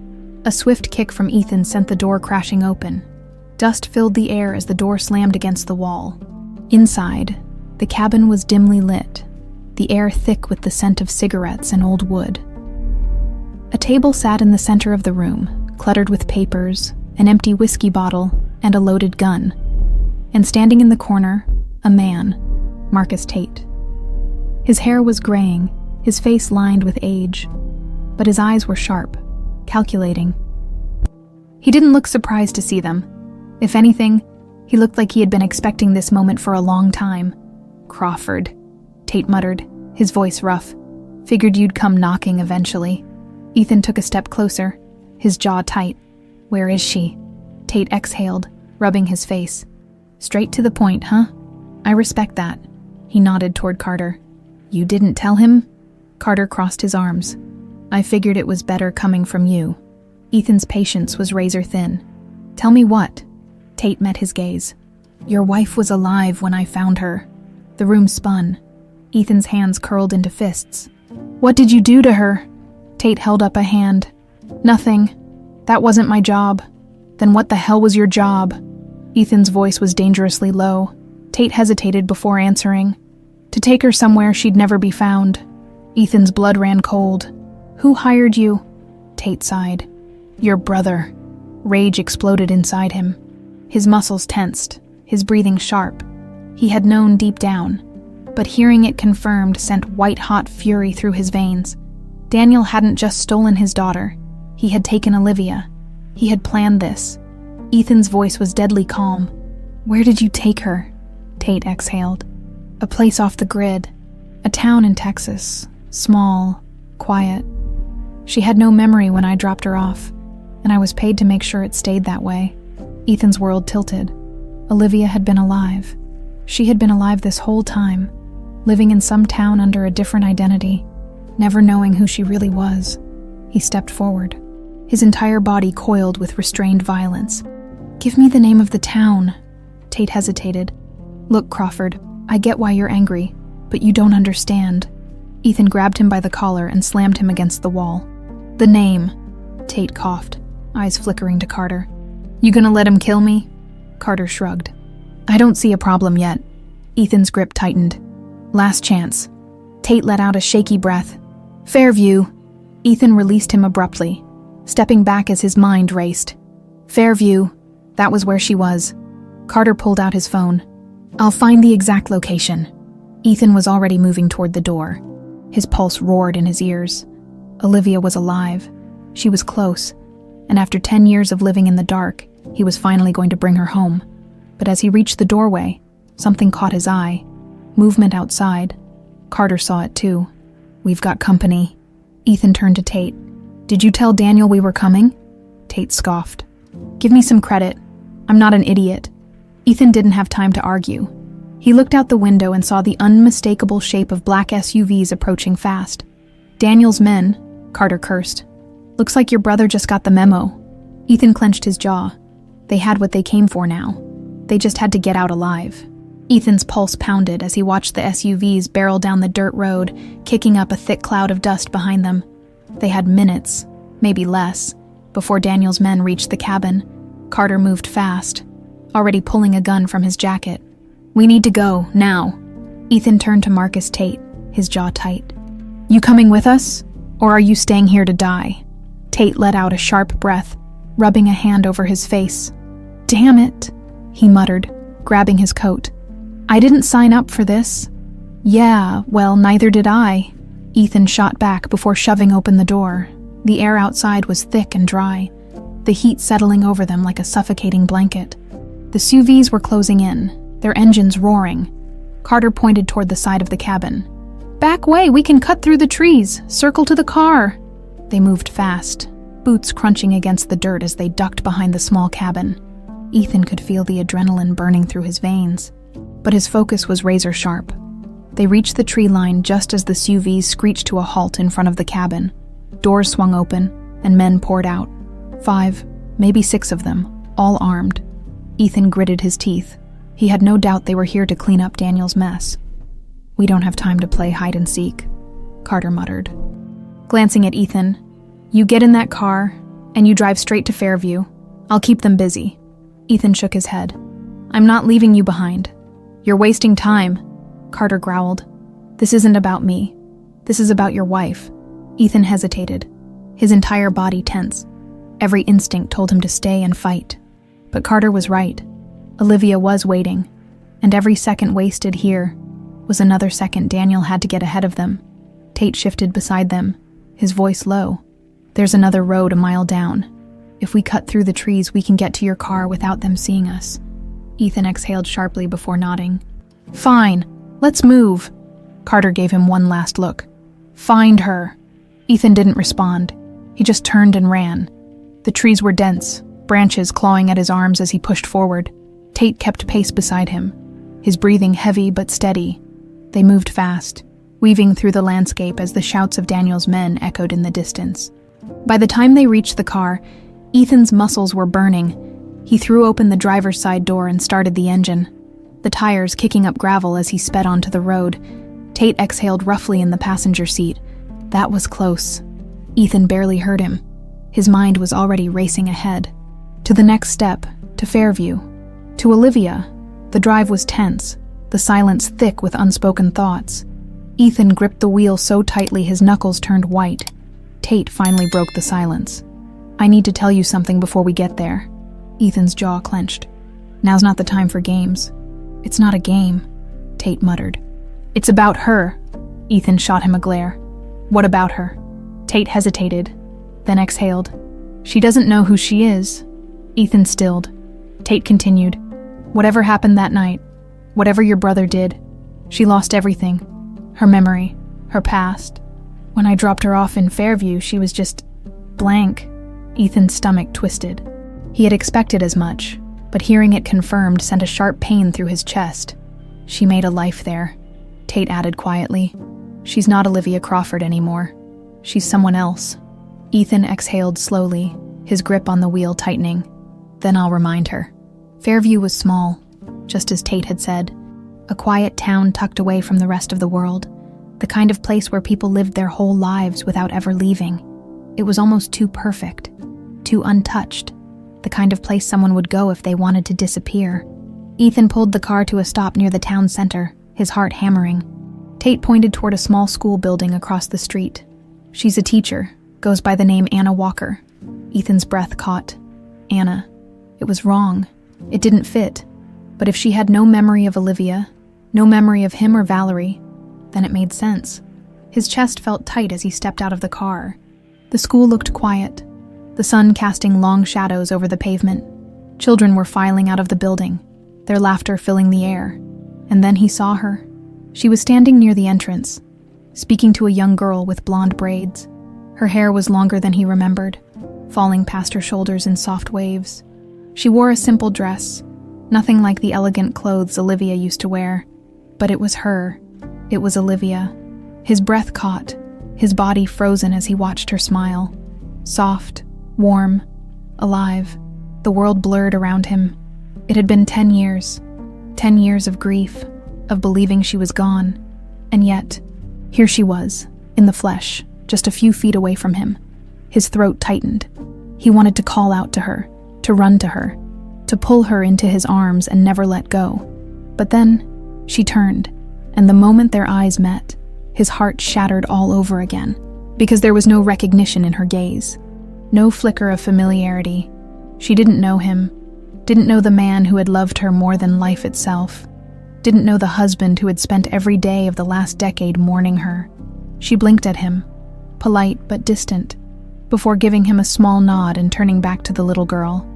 A swift kick from Ethan sent the door crashing open. Dust filled the air as the door slammed against the wall. Inside, the cabin was dimly lit, the air thick with the scent of cigarettes and old wood. A table sat in the center of the room, cluttered with papers, an empty whiskey bottle, and a loaded gun. And standing in the corner, a man, Marcus Tate. His hair was graying, his face lined with age, but his eyes were sharp, calculating. He didn't look surprised to see them. If anything, he looked like he had been expecting this moment for a long time. "Crawford," Tate muttered, his voice rough. "Figured you'd come knocking eventually." Ethan took a step closer, his jaw tight. "Where is she?" Tate exhaled, rubbing his face. "Straight to the point, huh? I respect that." He nodded toward Carter. "You didn't tell him?" Carter crossed his arms. "I figured it was better coming from you." Ethan's patience was razor thin. "Tell me what?" Tate met his gaze. "Your wife was alive when I found her." The room spun. Ethan's hands curled into fists. "What did you do to her?" Tate held up a hand. "Nothing. That wasn't my job." "Then what the hell was your job?" Ethan's voice was dangerously low. Tate hesitated before answering. "To take her somewhere she'd never be found." Ethan's blood ran cold. "Who hired you?" Tate sighed. "Your brother." Rage exploded inside him. His muscles tensed, his breathing sharp. He had known deep down, but hearing it confirmed sent white-hot fury through his veins. Daniel hadn't just stolen his daughter. He had taken Olivia. He had planned this. Ethan's voice was deadly calm. "Where did you take her?" Tate exhaled. "A place off the grid. A town in Texas. Small, quiet. She had no memory when I dropped her off, and I was paid to make sure it stayed that way." Ethan's world tilted. Olivia had been alive. She had been alive this whole time. living in some town under a different identity, never knowing who she really was. He stepped forward, his entire body coiled with restrained violence. "Give me the name of the town." Tate hesitated. "Look, Crawford, I get why you're angry, but you don't understand." Ethan grabbed him by the collar and slammed him against the wall. "The name," Tate coughed, eyes flickering to Carter. "You gonna let him kill me?" Carter shrugged. "I don't see a problem yet." Ethan's grip tightened. "Last chance." Tate let out a shaky breath. "Fairview." Ethan released him abruptly, stepping back as his mind raced. Fairview. That was where she was. Carter pulled out his phone. "I'll find the exact location." Ethan was already moving toward the door. His pulse roared in his ears. Olivia was alive. She was close, and after 10 years of living in the dark, he was finally going to bring her home. But as he reached the doorway, something caught his eye. Movement outside. Carter saw it too. "We've got company." Ethan turned to Tate. "Did you tell Daniel we were coming?" Tate scoffed. "Give me some credit. I'm not an idiot." Ethan didn't have time to argue. He looked out the window and saw the unmistakable shape of black SUVs approaching fast. "Daniel's men," Carter cursed. "Looks like your brother just got the memo." Ethan clenched his jaw. They had what they came for now. They just had to get out alive. Ethan's pulse pounded as he watched the SUVs barrel down the dirt road, kicking up a thick cloud of dust behind them. They had minutes, maybe less, before Daniel's men reached the cabin. Carter moved fast, already pulling a gun from his jacket. "We need to go, now." Ethan turned to Marcus Tate, his jaw tight. "You coming with us, or are you staying here to die?" Tate let out a sharp breath, rubbing a hand over his face. "Damn it," he muttered, grabbing his coat. "I didn't sign up for this." "Yeah, well, neither did I." Ethan shot back before shoving open the door. The air outside was thick and dry, the heat settling over them like a suffocating blanket. The SUVs were closing in, their engines roaring. Carter pointed toward the side of the cabin. "Back way, we can cut through the trees, circle to the car." They moved fast, boots crunching against the dirt as they ducked behind the small cabin. Ethan could feel the adrenaline burning through his veins, but his focus was razor sharp. They reached the tree line just as the SUVs screeched to a halt in front of the cabin. Doors swung open, and men poured out. 5, maybe 6 of them, all armed. Ethan gritted his teeth. He had no doubt they were here to clean up Daniel's mess. "We don't have time to play hide and seek," Carter muttered. Glancing at Ethan, "You get in that car, and you drive straight to Fairview. I'll keep them busy." Ethan shook his head. "I'm not leaving you behind." "You're wasting time," Carter growled. "This isn't about me. This is about your wife." Ethan hesitated, his entire body tense. Every instinct told him to stay and fight. But Carter was right. Olivia was waiting, and every second wasted here was another second Daniel had to get ahead of them. Tate shifted beside them, his voice low. "There's another road a mile down. If we cut through the trees, we can get to your car without them seeing us." Ethan exhaled sharply before nodding. "Fine, let's move." Carter gave him one last look. "Find her." Ethan didn't respond. He just turned and ran. The trees were dense, branches clawing at his arms as he pushed forward. Tate kept pace beside him, his breathing heavy but steady. They moved fast, weaving through the landscape as the shouts of Daniel's men echoed in the distance. By the time they reached the car, Ethan's muscles were burning. He threw open the driver's side door and started the engine, the tires kicking up gravel as he sped onto the road. Tate exhaled roughly in the passenger seat. That was close. Ethan barely heard him. His mind was already racing ahead. To the next step, to Fairview. To Olivia. The drive was tense, the silence thick with unspoken thoughts. Ethan gripped the wheel so tightly his knuckles turned white. Tate finally broke the silence. "I need to tell you something before we get there." Ethan's jaw clenched. "Now's not the time for games." "It's not a game," Tate muttered. "It's about her." Ethan shot him a glare. "What about her?" Tate hesitated, then exhaled. "She doesn't know who she is." Ethan stilled. Tate continued. "Whatever happened that night, whatever your brother did, she lost everything. Her memory, her past. When I dropped her off in Fairview, she was just blank." Ethan's stomach twisted. He had expected as much, but hearing it confirmed sent a sharp pain through his chest. She made a life there. Tate added quietly. She's not Olivia Crawford anymore. She's someone else. Ethan exhaled slowly, his grip on the wheel tightening. Then I'll remind her. Fairview was small, just as Tate had said. A quiet town tucked away from the rest of the world. The kind of place where people lived their whole lives without ever leaving. It was almost too perfect, too untouched. The kind of place someone would go if they wanted to disappear. Ethan pulled the car to a stop near the town center, his heart hammering. Tate pointed toward a small school building across the street. She's a teacher, goes by the name Anna Walker. Ethan's breath caught. Anna. It was wrong. It didn't fit. But if she had no memory of Olivia, no memory of him or Valerie, then it made sense. His chest felt tight as he stepped out of the car. The school looked quiet, the sun casting long shadows over the pavement. Children were filing out of the building, their laughter filling the air. And then he saw her. She was standing near the entrance, speaking to a young girl with blonde braids. Her hair was longer than he remembered, falling past her shoulders in soft waves. She wore a simple dress, nothing like the elegant clothes Olivia used to wear. But it was her. It was Olivia. His breath caught, his body frozen as he watched her smile. Soft, warm, alive. The world blurred around him. It had been 10 years. 10 years of grief, of believing she was gone. And yet, here she was, in the flesh, just a few feet away from him. His throat tightened. He wanted to call out to her, to run to her, to pull her into his arms and never let go. But then, she turned, and the moment their eyes met, his heart shattered all over again, because there was no recognition in her gaze. No flicker of familiarity. She didn't know him, didn't know the man who had loved her more than life itself, didn't know the husband who had spent every day of the last decade mourning her. She blinked at him, polite but distant, before giving him a small nod and turning back to the little girl.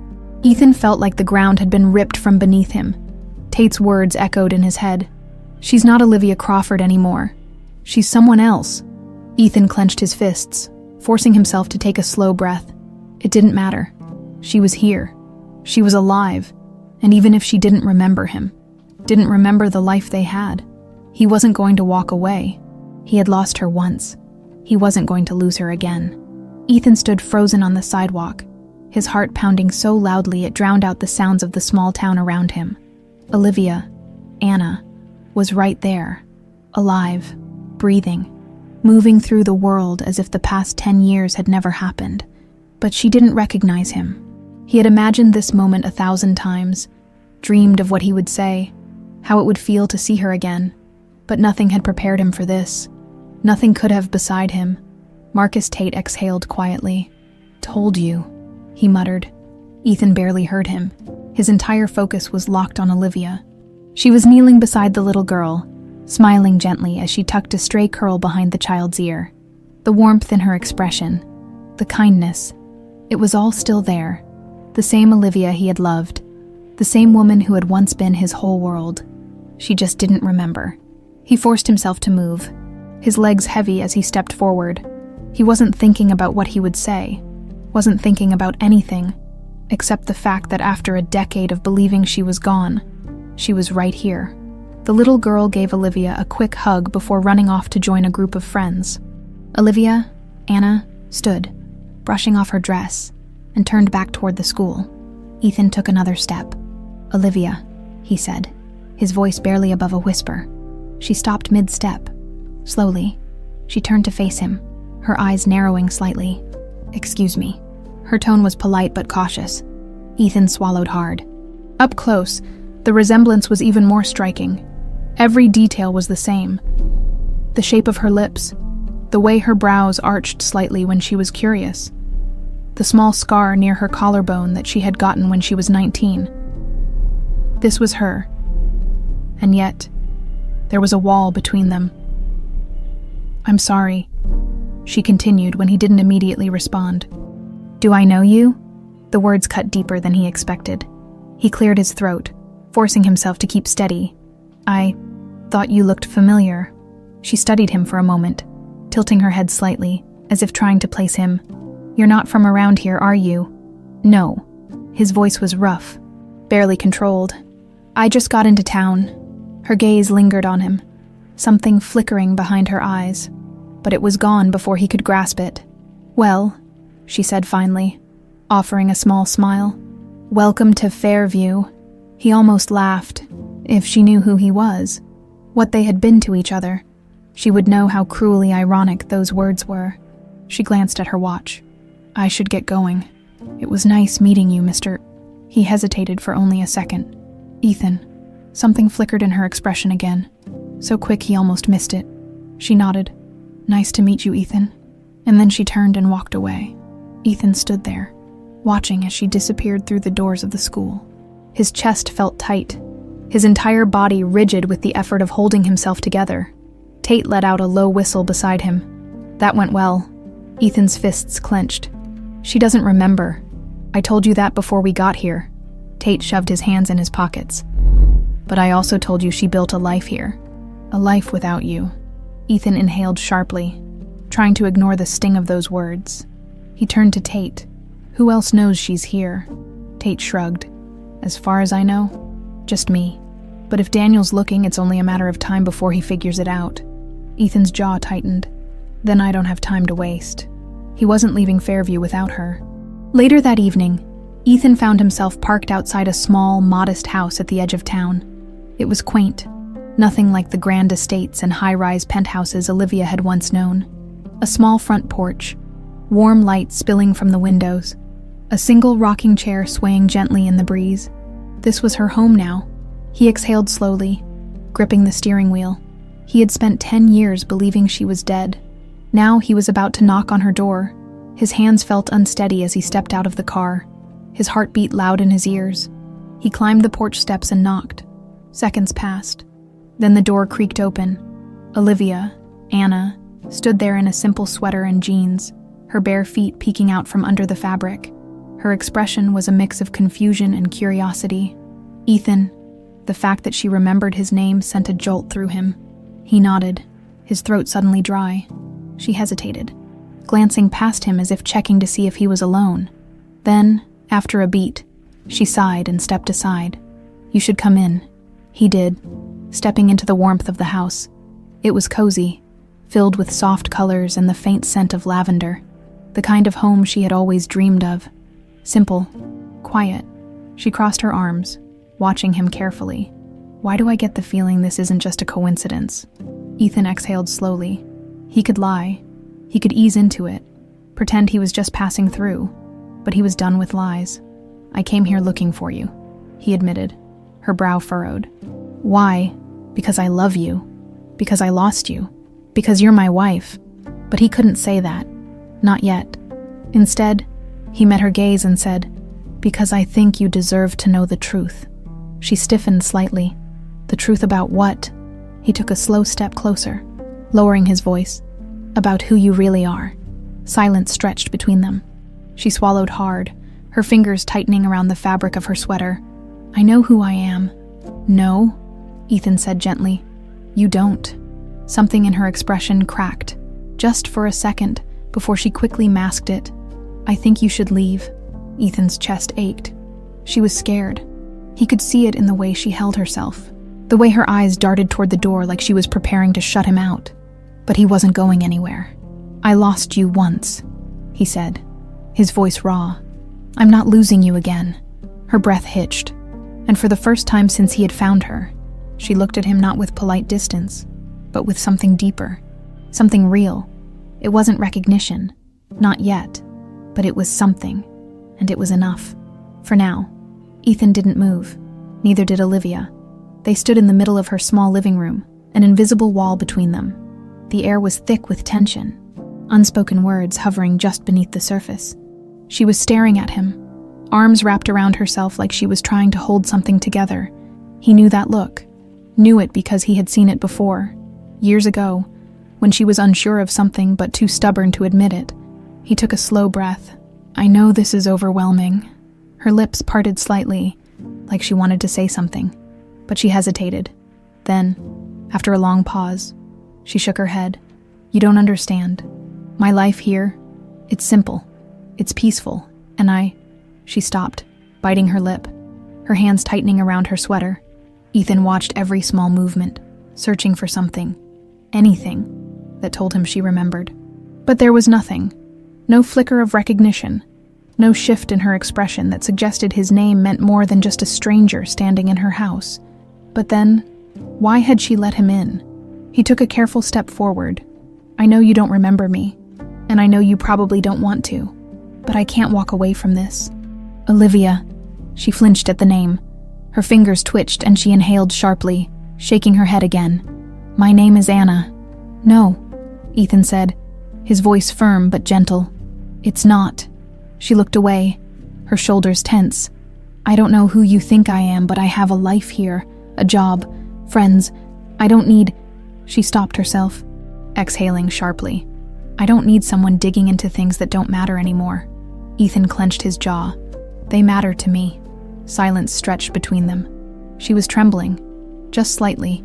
Ethan felt like the ground had been ripped from beneath him. Tate's words echoed in his head. She's not Olivia Crawford anymore. She's someone else. Ethan clenched his fists, forcing himself to take a slow breath. It didn't matter. She was here. She was alive. And even if she didn't remember him, didn't remember the life they had, he wasn't going to walk away. He had lost her once. He wasn't going to lose her again. Ethan stood frozen on the sidewalk, his heart pounding so loudly it drowned out the sounds of the small town around him. Olivia, Anna, was right there, alive, breathing, moving through the world as if the past 10 years had never happened. But she didn't recognize him. He had imagined this moment 1,000 times, dreamed of what he would say, how it would feel to see her again. But nothing had prepared him for this. Nothing could have beside him. Marcus Tate exhaled quietly. Told you, he muttered. Ethan barely heard him. His entire focus was locked on Olivia. She was kneeling beside the little girl, smiling gently as she tucked a stray curl behind the child's ear. The warmth in her expression, the kindness, it was all still there. The same Olivia he had loved, the same woman who had once been his whole world. She just didn't remember. He forced himself to move, his legs heavy as he stepped forward. He wasn't thinking about what he would say, wasn't thinking about anything, except the fact that after a decade of believing she was gone, she was right here. The little girl gave Olivia a quick hug before running off to join a group of friends. Olivia, Anna, stood, brushing off her dress, and turned back toward the school. Ethan took another step. Olivia, he said, his voice barely above a whisper. She stopped mid-step. Slowly, she turned to face him, her eyes narrowing slightly. Excuse me. Her tone was polite but cautious. Ethan swallowed hard. Up close, the resemblance was even more striking. Every detail was the same. The shape of her lips, the way her brows arched slightly when she was curious, the small scar near her collarbone that she had gotten when she was 19. This was her. And yet, there was a wall between them. I'm sorry, she continued when he didn't immediately respond. Do I know you? The words cut deeper than he expected. He cleared his throat, forcing himself to keep steady. I thought you looked familiar. She studied him for a moment, tilting her head slightly, as if trying to place him. You're not from around here, are you? No. His voice was rough, barely controlled. I just got into town. Her gaze lingered on him, something flickering behind her eyes, but it was gone before he could grasp it. "Well," she said finally, offering a small smile. "Welcome to Fairview." He almost laughed. If she knew who he was, what they had been to each other, she would know how cruelly ironic those words were. She glanced at her watch. "I should get going. It was nice meeting you, Mr." He hesitated for only a second. "Ethan." Something flickered in her expression again, so quick he almost missed it. She nodded. "Nice to meet you, Ethan." And then she turned and walked away. Ethan stood there, watching as she disappeared through the doors of the school. His chest felt tight, his entire body rigid with the effort of holding himself together. Tate let out a low whistle beside him. "That went well." Ethan's fists clenched. "She doesn't remember. I told you that before we got here." Tate shoved his hands in his pockets. "But I also told you she built a life here. A life without you." Ethan inhaled sharply, trying to ignore the sting of those words. He turned to Tate. "Who else knows she's here?" Tate shrugged. "As far as I know, just me. But if Daniel's looking, it's only a matter of time before he figures it out." Ethan's jaw tightened. "Then I don't have time to waste." He wasn't leaving Fairview without her. Later that evening, Ethan found himself parked outside a small, modest house at the edge of town. It was quaint, nothing like the grand estates and high-rise penthouses Olivia had once known. A small front porch, warm light spilling from the windows, a single rocking chair swaying gently in the breeze. This was her home now. He exhaled slowly, gripping the steering wheel. He had spent 10 years believing she was dead. Now he was about to knock on her door. His hands felt unsteady as he stepped out of the car, his heart beat loud in his ears. He climbed the porch steps and knocked. Seconds passed. Then the door creaked open. Olivia, Anna, stood there in a simple sweater and jeans, her bare feet peeking out from under the fabric. Her expression was a mix of confusion and curiosity. "Ethan." The fact that she remembered his name sent a jolt through him. He nodded, his throat suddenly dry. She hesitated, glancing past him as if checking to see if he was alone. Then, after a beat, she sighed and stepped aside. "You should come in." He did, stepping into the warmth of the house. It was cozy, filled with soft colors and the faint scent of lavender, the kind of home she had always dreamed of. Simple, quiet. She crossed her arms, watching him carefully. "Why do I get the feeling this isn't just a coincidence?" Ethan exhaled slowly. He could lie. He could ease into it, pretend he was just passing through, but he was done with lies. "I came here looking for you," he admitted, her brow furrowed. "Why? Because I love you. Because I lost you. Because you're my wife." But he couldn't say that. Not yet. Instead, he met her gaze and said, "Because I think you deserve to know the truth." She stiffened slightly. "The truth about what?" He took a slow step closer, lowering his voice. "About who you really are." Silence stretched between them. She swallowed hard, her fingers tightening around the fabric of her sweater. "I know who I am." "No," Ethan said gently. "You don't." Something in her expression cracked, just for a second, before she quickly masked it. "I think you should leave." Ethan's chest ached. She was scared. He could see it in the way she held herself, the way her eyes darted toward the door like she was preparing to shut him out. But he wasn't going anywhere. "I lost you once," he said, his voice raw. "I'm not losing you again." Her breath hitched, and for the first time since he had found her, she looked at him not with polite distance, but with something deeper, something real. It wasn't recognition, not yet, but it was something, and it was enough. For now, Ethan didn't move, neither did Olivia. They stood in the middle of her small living room, an invisible wall between them. The air was thick with tension, unspoken words hovering just beneath the surface. She was staring at him, arms wrapped around herself like she was trying to hold something together. He knew that look, knew it because he had seen it before, years ago, when she was unsure of something but too stubborn to admit it. He took a slow breath. "I know this is overwhelming." Her lips parted slightly, like she wanted to say something, but she hesitated. Then, after a long pause, she shook her head. "You don't understand. My life here, it's simple, it's peaceful, and She stopped, biting her lip, her hands tightening around her sweater. Ethan watched every small movement, searching for something, anything that told him she remembered. But there was nothing. No flicker of recognition. No shift in her expression that suggested his name meant more than just a stranger standing in her house. But then, why had she let him in? He took a careful step forward. I know you don't remember me, and I know you probably don't want to, but I can't walk away from this. Olivia. She flinched at the name. Her fingers twitched and she inhaled sharply, shaking her head again. My name is Anna. No, Ethan said, his voice firm but gentle. It's not. She looked away, her shoulders tense. I don't know who you think I am, but I have a life here, a job, friends. I don't need... She stopped herself, exhaling sharply. I don't need someone digging into things that don't matter anymore. Ethan clenched his jaw. They matter to me. Silence stretched between them. She was trembling, just slightly,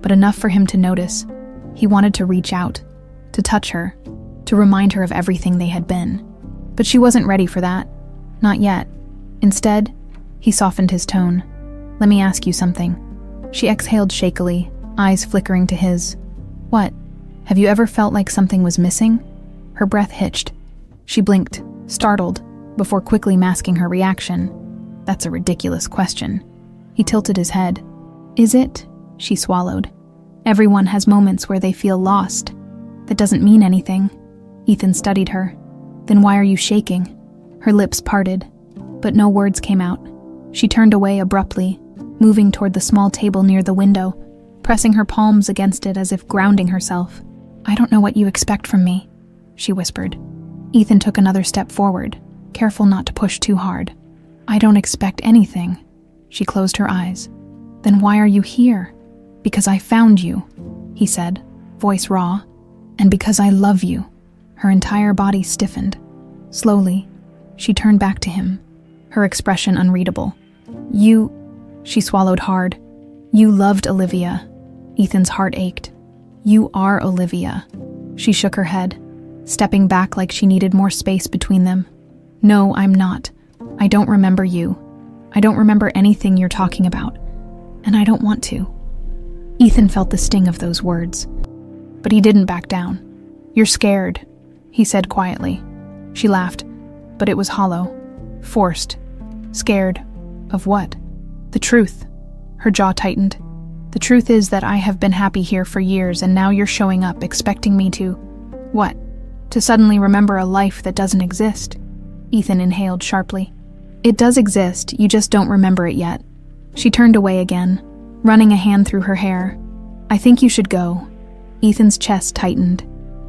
but enough for him to notice. He wanted to reach out, to touch her, to remind her of everything they had been. But she wasn't ready for that. Not yet. Instead, he softened his tone. Let me ask you something. She exhaled shakily, eyes flickering to his. What? Have you ever felt like something was missing? Her breath hitched. She blinked, startled, before quickly masking her reaction. That's a ridiculous question. He tilted his head. Is it? She swallowed. Everyone has moments where they feel lost. That doesn't mean anything. Ethan studied her. Then why are you shaking? Her lips parted, but no words came out. She turned away abruptly, moving toward the small table near the window, pressing her palms against it as if grounding herself. I don't know what you expect from me, she whispered. Ethan took another step forward, careful not to push too hard. I don't expect anything. She closed her eyes. Then why are you here? Because I found you, he said, voice raw. And because I love you. Her entire body stiffened. Slowly, she turned back to him, her expression unreadable. You, she swallowed hard. You loved Olivia. Ethan's heart ached. You are Olivia. She shook her head, stepping back like she needed more space between them. No, I'm not. I don't remember you. I don't remember anything you're talking about. And I don't want to. Ethan felt the sting of those words. But he didn't back down. You're scared, he said quietly. She laughed, but it was hollow, forced. Scared. Of what? The truth. Her jaw tightened. The truth is that I have been happy here for years, and now you're showing up expecting me to... What? To suddenly remember a life that doesn't exist? Ethan inhaled sharply. It does exist, you just don't remember it yet. She turned away again, running a hand through her hair. I think you should go. Ethan's chest tightened.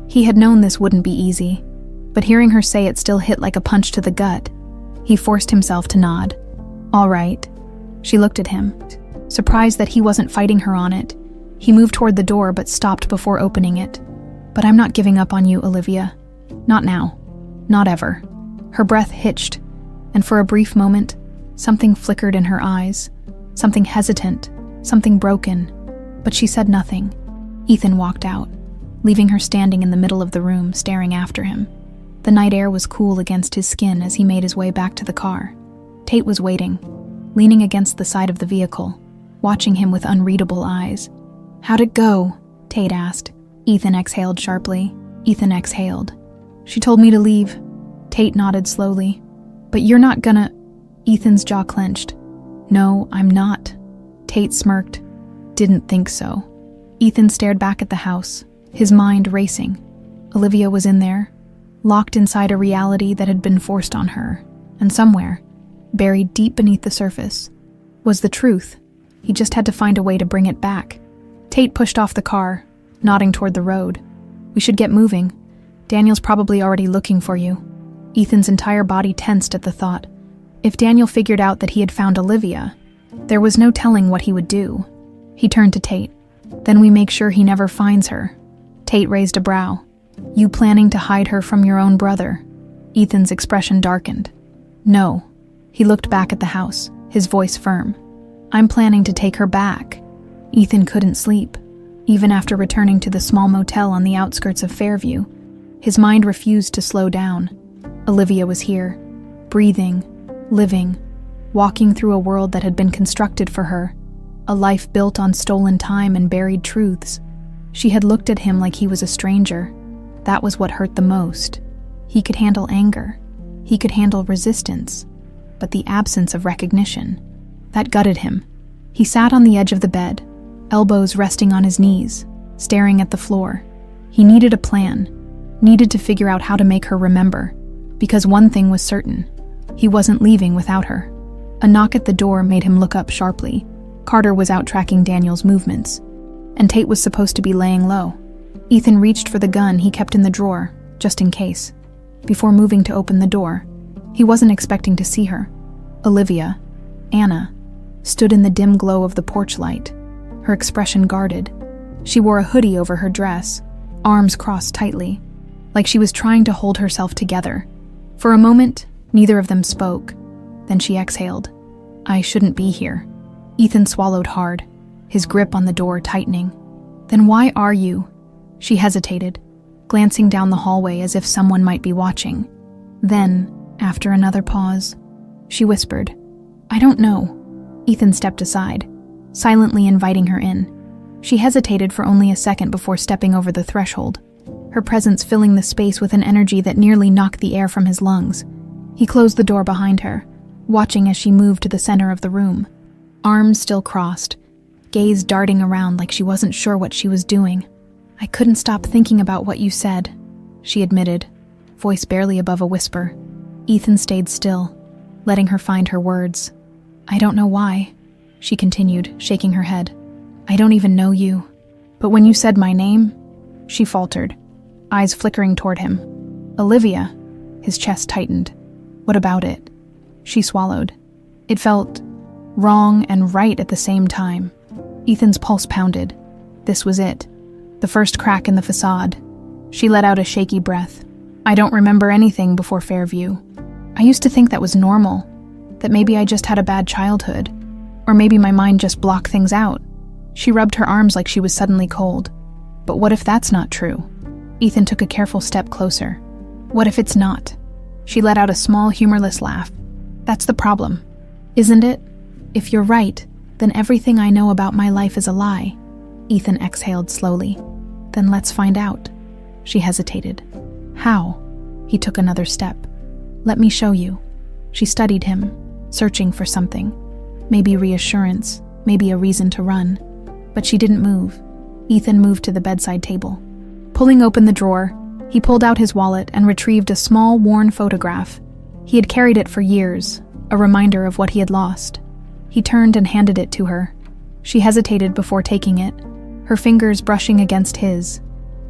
He had known this wouldn't be easy, but hearing her say it still hit like a punch to the gut. He forced himself to nod. All right. She looked at him, surprised that he wasn't fighting her on it. He moved toward the door but stopped before opening it. But I'm not giving up on you, Olivia. Not now. Not ever. Her breath hitched, and for a brief moment, something flickered in her eyes. Something hesitant, something broken. But she said nothing. Ethan walked out, leaving her standing in the middle of the room, staring after him. The night air was cool against his skin as he made his way back to the car. Tate was waiting, leaning against the side of the vehicle, watching him with unreadable eyes. How'd it go? Tate asked. Ethan exhaled sharply. Ethan exhaled. She told me to leave. Tate nodded slowly. But you're not gonna... Ethan's jaw clenched. No, I'm not. Tate smirked. Didn't think so. Ethan stared back at the house, his mind racing. Olivia was in there, locked inside a reality that had been forced on her, and somewhere, buried deep beneath the surface, was the truth. He just had to find a way to bring it back. Tate pushed off the car, nodding toward the road. We should get moving. Daniel's probably already looking for you. Ethan's entire body tensed at the thought. If Daniel figured out that he had found Olivia, there was no telling what he would do. He turned to Tate. Then we make sure he never finds her. Tate raised a brow. You planning to hide her from your own brother? Ethan's expression darkened. No. He looked back at the house, his voice firm. I'm planning to take her back. Ethan couldn't sleep. Even after returning to the small motel on the outskirts of Fairview, his mind refused to slow down. Olivia was here, breathing, living, walking through a world that had been constructed for her, a life built on stolen time and buried truths. She had looked at him like he was a stranger. That was what hurt the most. He could handle anger. He could handle resistance. But the absence of recognition, that gutted him. He sat on the edge of the bed, elbows resting on his knees, staring at the floor. He needed a plan, needed to figure out how to make her remember, because one thing was certain. He wasn't leaving without her. A knock at the door made him look up sharply. Carter was out tracking Daniel's movements, and Tate was supposed to be laying low. Ethan reached for the gun he kept in the drawer, just in case. Before moving to open the door, he wasn't expecting to see her. Olivia, Anna, stood in the dim glow of the porch light, her expression guarded. She wore a hoodie over her dress, arms crossed tightly, like she was trying to hold herself together. For a moment, neither of them spoke. Then she exhaled. "I shouldn't be here." Ethan swallowed hard, his grip on the door tightening. "Then why are you?" She hesitated, glancing down the hallway as if someone might be watching. Then, after another pause, she whispered, "I don't know." Ethan stepped aside, silently inviting her in. She hesitated for only a second before stepping over the threshold, her presence filling the space with an energy that nearly knocked the air from his lungs. He closed the door behind her, watching as she moved to the center of the room, arms still crossed, gaze darting around like she wasn't sure what she was doing. "I couldn't stop thinking about what you said," she admitted, voice barely above a whisper. Ethan stayed still, letting her find her words. "I don't know why," she continued, shaking her head. "I don't even know you. But when you said my name," she faltered, eyes flickering toward him. "Olivia," his chest tightened. "What about it?" She swallowed. It felt wrong and right at the same time. Ethan's pulse pounded. This was it. The first crack in the facade. She let out a shaky breath. "I don't remember anything before Fairview. I used to think that was normal, that maybe I just had a bad childhood, or maybe my mind just blocked things out." She rubbed her arms like she was suddenly cold. But what if that's not true? Ethan took a careful step closer. What if it's not? She let out a small, humorless laugh. "That's the problem, isn't it? If you're right, then everything I know about my life is a lie." Ethan exhaled slowly. "Then let's find out." She hesitated. "How?" He took another step. "Let me show you." She studied him, searching for something. Maybe reassurance, maybe a reason to run. But she didn't move. Ethan moved to the bedside table. Pulling open the drawer, he pulled out his wallet and retrieved a small, worn photograph. He had carried it for years, a reminder of what he had lost. He turned and handed it to her. She hesitated before taking it, her fingers brushing against his.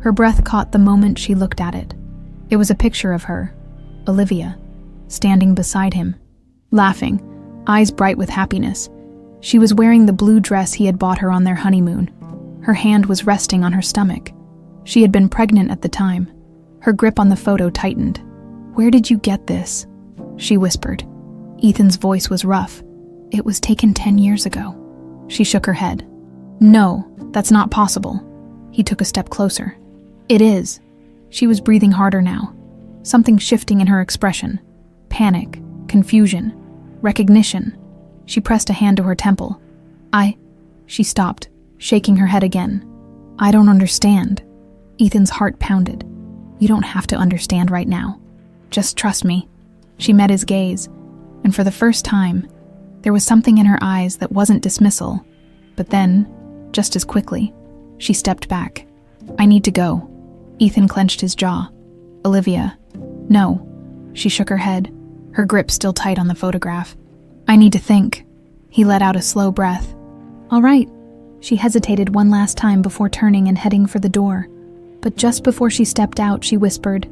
Her breath caught the moment she looked at it. It was a picture of her, Olivia, standing beside him, laughing, eyes bright with happiness. She was wearing the blue dress he had bought her on their honeymoon. Her hand was resting on her stomach. She had been pregnant at the time. Her grip on the photo tightened. "Where did you get this?" she whispered. Ethan's voice was rough. "It was taken 10 years ago." She shook her head. "No, that's not possible." He took a step closer. "It is." She was breathing harder now, something shifting in her expression. Panic, confusion, recognition. She pressed a hand to her temple. She stopped, shaking her head again. "I don't understand." Ethan's heart pounded. "You don't have to understand right now. Just trust me." She met his gaze, and for the first time, there was something in her eyes that wasn't dismissal. But then, just as quickly, she stepped back. "I need to go." Ethan clenched his jaw. "Olivia." "No." She shook her head, her grip still tight on the photograph. "I need to think." He let out a slow breath. "All right." She hesitated one last time before turning and heading for the door. But just before she stepped out, she whispered,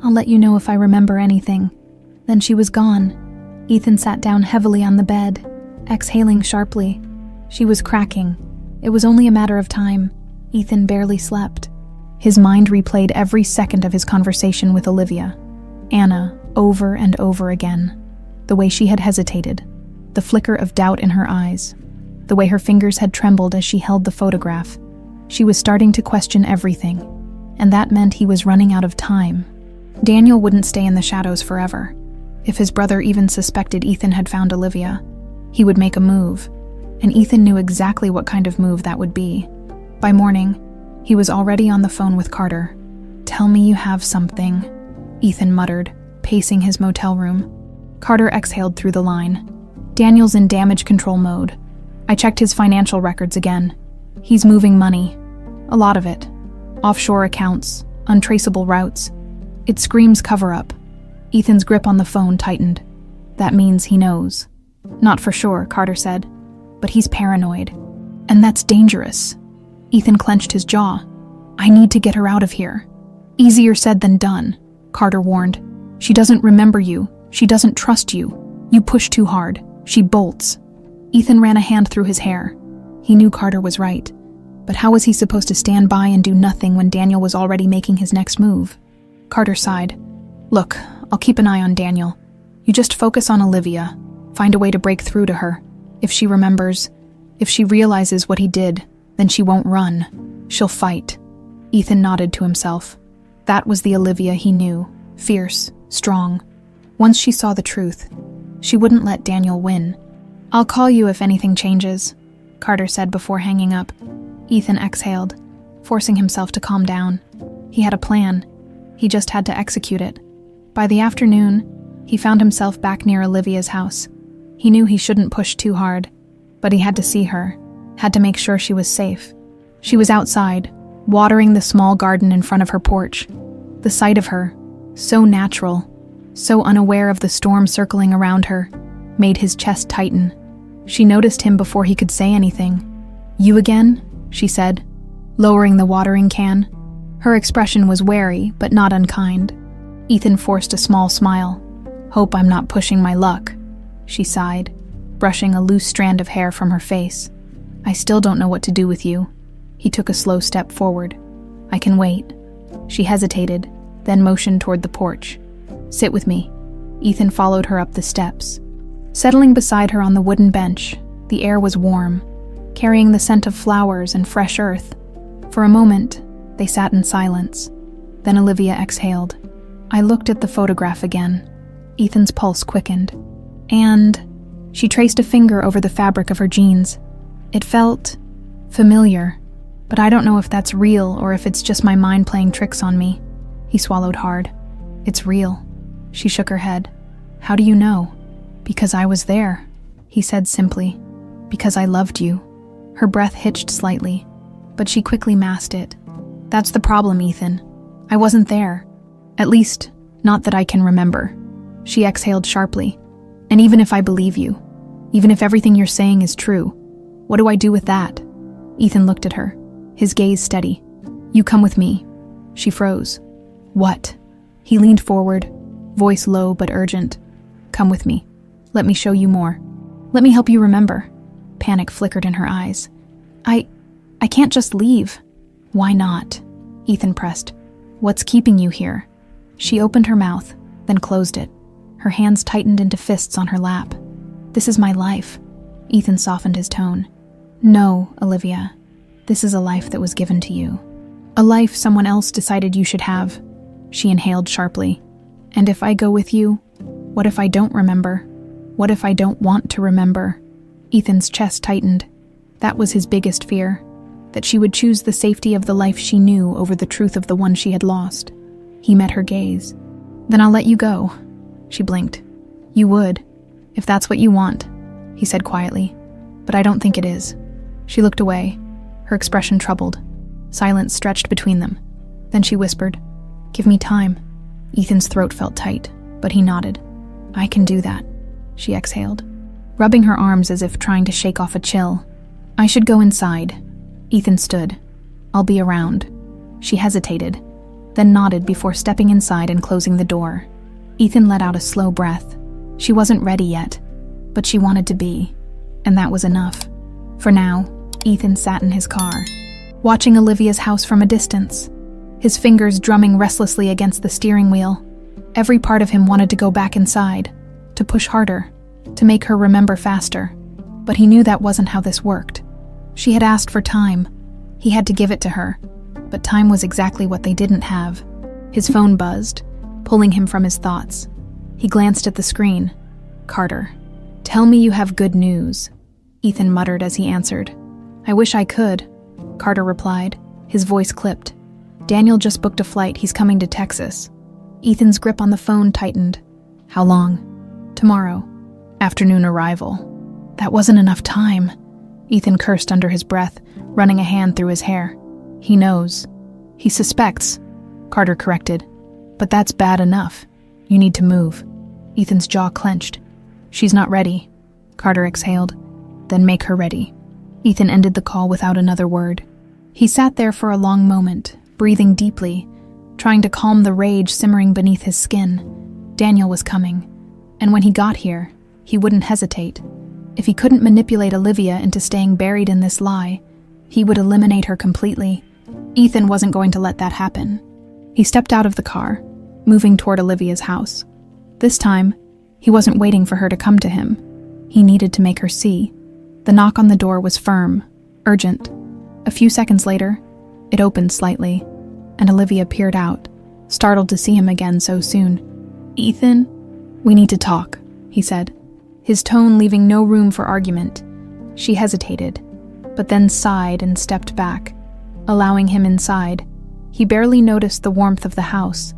"I'll let you know if I remember anything." Then she was gone. Ethan sat down heavily on the bed, exhaling sharply. She was cracking. It was only a matter of time. Ethan barely slept. His mind replayed every second of his conversation with Olivia, Anna, over and over again. The way she had hesitated, the flicker of doubt in her eyes, the way her fingers had trembled as she held the photograph. She was starting to question everything, and that meant he was running out of time. Daniel wouldn't stay in the shadows forever. If his brother even suspected Ethan had found Olivia, he would make a move, and Ethan knew exactly what kind of move that would be. By morning, He was already on the phone with Carter. "Tell me you have something," Ethan muttered, pacing his motel room. Carter exhaled through the line. "Daniel's in damage control mode. I checked his financial records again. He's moving money. A lot of it. Offshore accounts, untraceable routes. It screams cover-up." Ethan's grip on the phone tightened. "That means he knows." "Not for sure," Carter said, "but he's paranoid. And that's dangerous." Ethan clenched his jaw. "I need to get her out of here." "Easier said than done," Carter warned. "She doesn't remember you. She doesn't trust you. You push too hard. She bolts." Ethan ran a hand through his hair. He knew Carter was right. But how was he supposed to stand by and do nothing when Daniel was already making his next move? Carter sighed. "Look, I'll keep an eye on Daniel. You just focus on Olivia. Find a way to break through to her. If she remembers, if she realizes what he did, then she won't run. She'll fight." Ethan nodded to himself. That was the Olivia he knew. Fierce, strong. Once she saw the truth, she wouldn't let Daniel win. "I'll call you if anything changes," Carter said before hanging up. Ethan exhaled, forcing himself to calm down. He had a plan. He just had to execute it. By the afternoon, he found himself back near Olivia's house. He knew he shouldn't push too hard, but he had to see her, had to make sure she was safe. She was outside, watering the small garden in front of her porch. The sight of her, so natural, so unaware of the storm circling around her, made his chest tighten. She noticed him before he could say anything. "You again?" she said, lowering the watering can. Her expression was wary, but not unkind. Ethan forced a small smile. "Hope I'm not pushing my luck," she sighed, brushing a loose strand of hair from her face. "I still don't know what to do with you." He took a slow step forward. "I can wait." She hesitated, then motioned toward the porch. "Sit with me." Ethan followed her up the steps. Settling beside her on the wooden bench, the air was warm, carrying the scent of flowers and fresh earth. For a moment, they sat in silence. Then Olivia exhaled. I looked at the photograph again. Ethan's pulse quickened. And she traced a finger over the fabric of her jeans. It felt familiar, but I don't know if that's real or if it's just my mind playing tricks on me. He swallowed hard. "It's real." She shook her head. "How do you know?" "Because I was there," he said simply. "Because I loved you." Her breath hitched slightly, but she quickly masked it. "That's the problem, Ethan. I wasn't there. At least, not that I can remember." She exhaled sharply. "And even if I believe you, even if everything you're saying is true, what do I do with that?" Ethan looked at her, his gaze steady. "You come with me." She froze. "What?" He leaned forward, voice low but urgent. "Come with me. Let me show you more. Let me help you remember." Panic flickered in her eyes. I can't just leave." "Why not?" Ethan pressed. "What's keeping you here?" She opened her mouth, then closed it. Her hands tightened into fists on her lap. "This is my life." Ethan softened his tone. "No, Olivia. This is a life that was given to you. A life someone else decided you should have." She inhaled sharply. "And if I go with you, what if I don't remember? What if I don't want to remember?" Ethan's chest tightened. That was his biggest fear, that she would choose the safety of the life she knew over the truth of the one she had lost. He met her gaze. "Then I'll let you go." She blinked. "You would, if that's what you want," he said quietly. "But I don't think it is." She looked away, her expression troubled. Silence stretched between them. Then she whispered, "Give me time." Ethan's throat felt tight, but he nodded. "I can do that," she exhaled, rubbing her arms as if trying to shake off a chill. "I should go inside." Ethan stood. "I'll be around." She hesitated, then nodded before stepping inside and closing the door. Ethan let out a slow breath. She wasn't ready yet, but she wanted to be, and that was enough. For now, Ethan sat in his car, watching Olivia's house from a distance, his fingers drumming restlessly against the steering wheel. Every part of him wanted to go back inside, to push harder, to make her remember faster. But he knew that wasn't how this worked. She had asked for time. He had to give it to her, but time was exactly what they didn't have. His phone buzzed, pulling him from his thoughts. He glanced at the screen. "Carter, tell me you have good news," Ethan muttered as he answered. "I wish I could," Carter replied, His voice clipped. Daniel just booked a flight. He's coming to Texas. Ethan's grip on the phone tightened. How long? Tomorrow. Afternoon arrival. That wasn't enough time. Ethan cursed under his breath, running a hand through his hair. He knows. He suspects, Carter corrected. But that's bad enough. You need to move. Ethan's jaw clenched. She's not ready. Carter exhaled. Then make her ready. Ethan ended the call without another word. He sat there for a long moment, breathing deeply, trying to calm the rage simmering beneath his skin. Daniel was coming, and when he got here, he wouldn't hesitate. If he couldn't manipulate Olivia into staying buried in this lie, he would eliminate her completely. Ethan wasn't going to let that happen. He stepped out of the car, moving toward Olivia's house. This time, he wasn't waiting for her to come to him. He needed to make her see. The knock on the door was firm, urgent. A few seconds later, it opened slightly, and Olivia peered out, startled to see him again so soon. "Ethan, we need to talk," he said, his tone leaving no room for argument. She hesitated, but then sighed and stepped back, allowing him inside. He barely noticed the warmth of the house,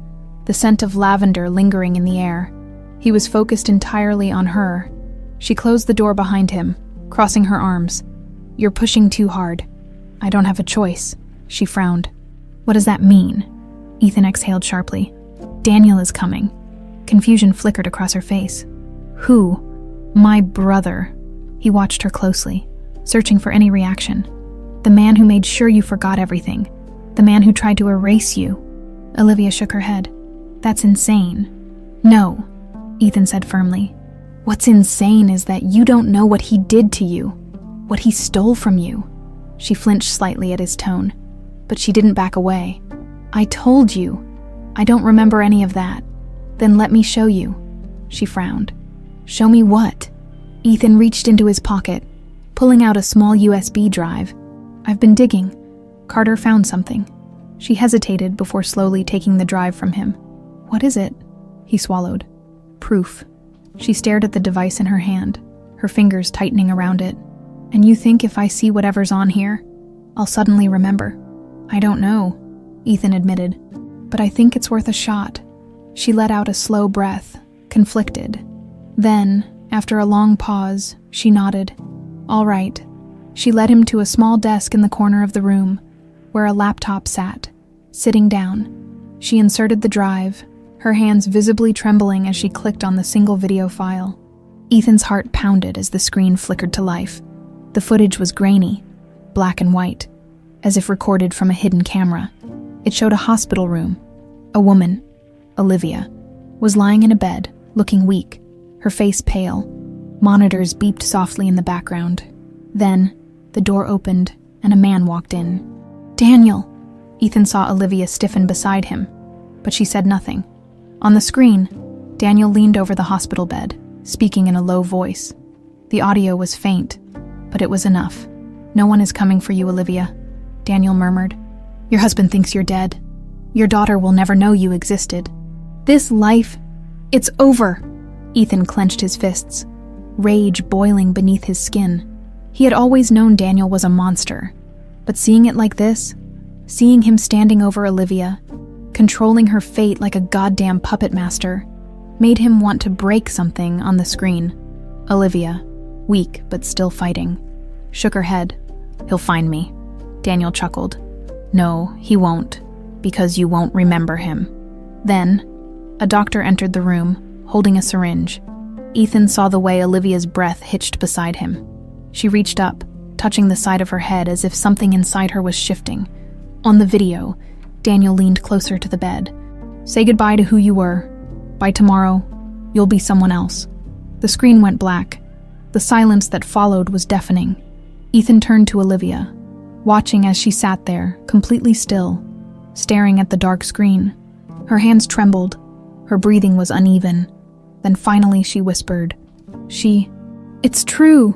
the scent of lavender lingering in the air. He was focused entirely on her. She closed the door behind him, crossing her arms. "You're pushing too hard." "I don't have a choice," she frowned. "What does that mean?" Ethan exhaled sharply. "Daniel is coming." Confusion flickered across her face. "Who?" "My brother." He watched her closely, searching for any reaction. "The man who made sure you forgot everything. The man who tried to erase you." Olivia shook her head. "That's insane." "No," Ethan said firmly. "What's insane is that you don't know what he did to you, what he stole from you." She flinched slightly at his tone, but she didn't back away. "I told you. I don't remember any of that." "Then let me show you." She frowned. "Show me what?" Ethan reached into his pocket, pulling out a small USB drive. "I've been digging." Carter found something. She hesitated before slowly taking the drive from him. "What is it?" He swallowed. "Proof." She stared at the device in her hand, her fingers tightening around it. "And you think if I see whatever's on here, I'll suddenly remember?" "I don't know," Ethan admitted, "but I think it's worth a shot." She let out a slow breath, conflicted. Then, after a long pause, she nodded. "All right." She led him to a small desk in the corner of the room, where a laptop sat. Sitting down, she inserted the drive, her hands visibly trembling as she clicked on the single video file. Ethan's heart pounded as the screen flickered to life. The footage was grainy, black and white, as if recorded from a hidden camera. It showed a hospital room. A woman, Olivia, was lying in a bed, looking weak, her face pale. Monitors beeped softly in the background. Then, the door opened and a man walked in. "Daniel!" Ethan saw Olivia stiffen beside him, but she said nothing. On the screen, Daniel leaned over the hospital bed, speaking in a low voice. The audio was faint, but it was enough. "No one is coming for you, Olivia," Daniel murmured. "Your husband thinks you're dead. Your daughter will never know you existed. This life, it's over." Ethan clenched his fists, rage boiling beneath his skin. He had always known Daniel was a monster, but seeing it like this, seeing him standing over Olivia, controlling her fate like a goddamn puppet master, made him want to break something on the screen. Olivia, weak but still fighting, shook her head. "He'll find me," Daniel chuckled. "No, he won't, because you won't remember him." Then, a doctor entered the room, holding a syringe. Ethan saw the way Olivia's breath hitched beside him. She reached up, touching the side of her head as if something inside her was shifting. On the video, Daniel leaned closer to the bed. "Say goodbye to who you were. By tomorrow, you'll be someone else." The screen went black. The silence that followed was deafening. Ethan turned to Olivia, watching as she sat there, completely still, staring at the dark screen. Her hands trembled. Her breathing was uneven. Then finally she whispered, "It's true."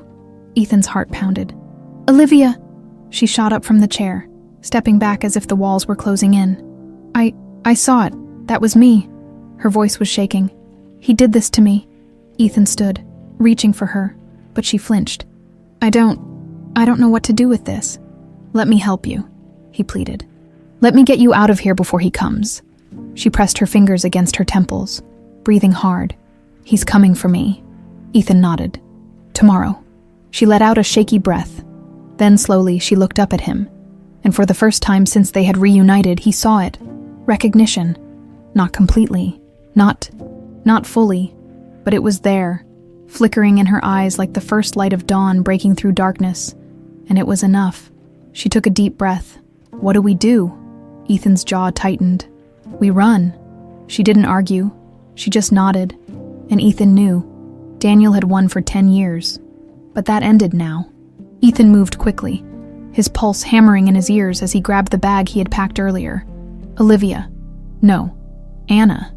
Ethan's heart pounded. "Olivia!" She shot up from the chair, stepping back as if the walls were closing in. I saw it. That was me." Her voice was shaking. "He did this to me." Ethan stood, reaching for her, but she flinched. I don't know what to do with this." "Let me help you." he pleaded. "Let me get you out of here before he comes." She pressed her fingers against her temples, breathing hard. "He's coming for me." Ethan nodded. "Tomorrow." She let out a shaky breath. Then slowly she looked up at him, and for the first time since they had reunited, he saw it. Recognition. Not completely. Not fully. But it was there, flickering in her eyes like the first light of dawn breaking through darkness. And it was enough. She took a deep breath. "What do we do?" Ethan's jaw tightened. "We run." She didn't argue. She just nodded. And Ethan knew. Daniel had won for 10 years. But that ended now. Ethan moved quickly, his pulse hammering in his ears as he grabbed the bag he had packed earlier. Olivia. No. Anna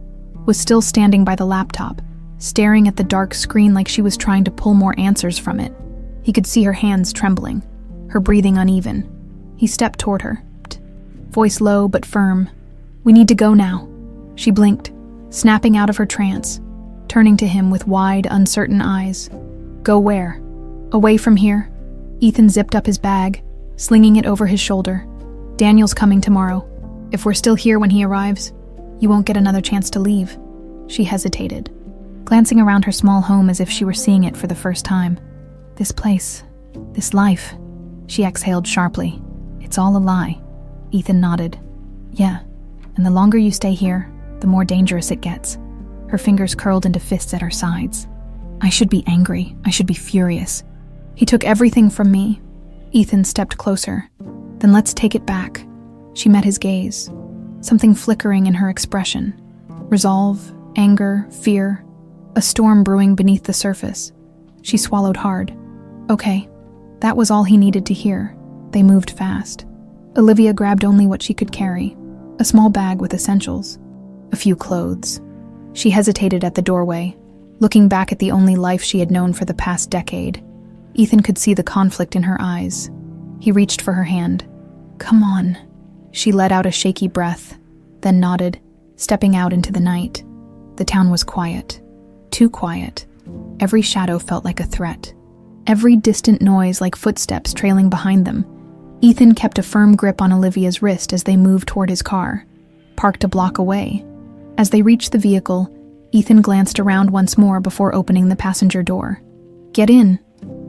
was still standing by the laptop, staring at the dark screen like she was trying to pull more answers from it. He could see her hands trembling, her breathing uneven. He stepped toward her, voice low but firm. "We need to go now." She blinked, snapping out of her trance, turning to him with wide, uncertain eyes. "Go where?" "Away from here." Ethan zipped up his bag, slinging it over his shoulder. "Daniel's coming tomorrow. If we're still here when he arrives, you won't get another chance to leave." She hesitated, glancing around her small home as if she were seeing it for the first time. "This place, this life," she exhaled sharply. "It's all a lie." Ethan nodded. "Yeah, and the longer you stay here, the more dangerous it gets." Her fingers curled into fists at her sides. "I should be angry. I should be furious. He took everything from me." Ethan stepped closer. "Then let's take it back." She met his gaze, something flickering in her expression. Resolve, anger, fear, a storm brewing beneath the surface. She swallowed hard. Okay, that was all he needed to hear. They moved fast. Olivia grabbed only what she could carry, a small bag with essentials, a few clothes. She hesitated at the doorway, looking back at the only life she had known for the past decade. Ethan could see the conflict in her eyes. He reached for her hand. "Come on." She let out a shaky breath, then nodded, stepping out into the night. The town was quiet. Too quiet. Every shadow felt like a threat. Every distant noise like footsteps trailing behind them. Ethan kept a firm grip on Olivia's wrist as they moved toward his car, parked a block away. As they reached the vehicle, Ethan glanced around once more before opening the passenger door. "Get in."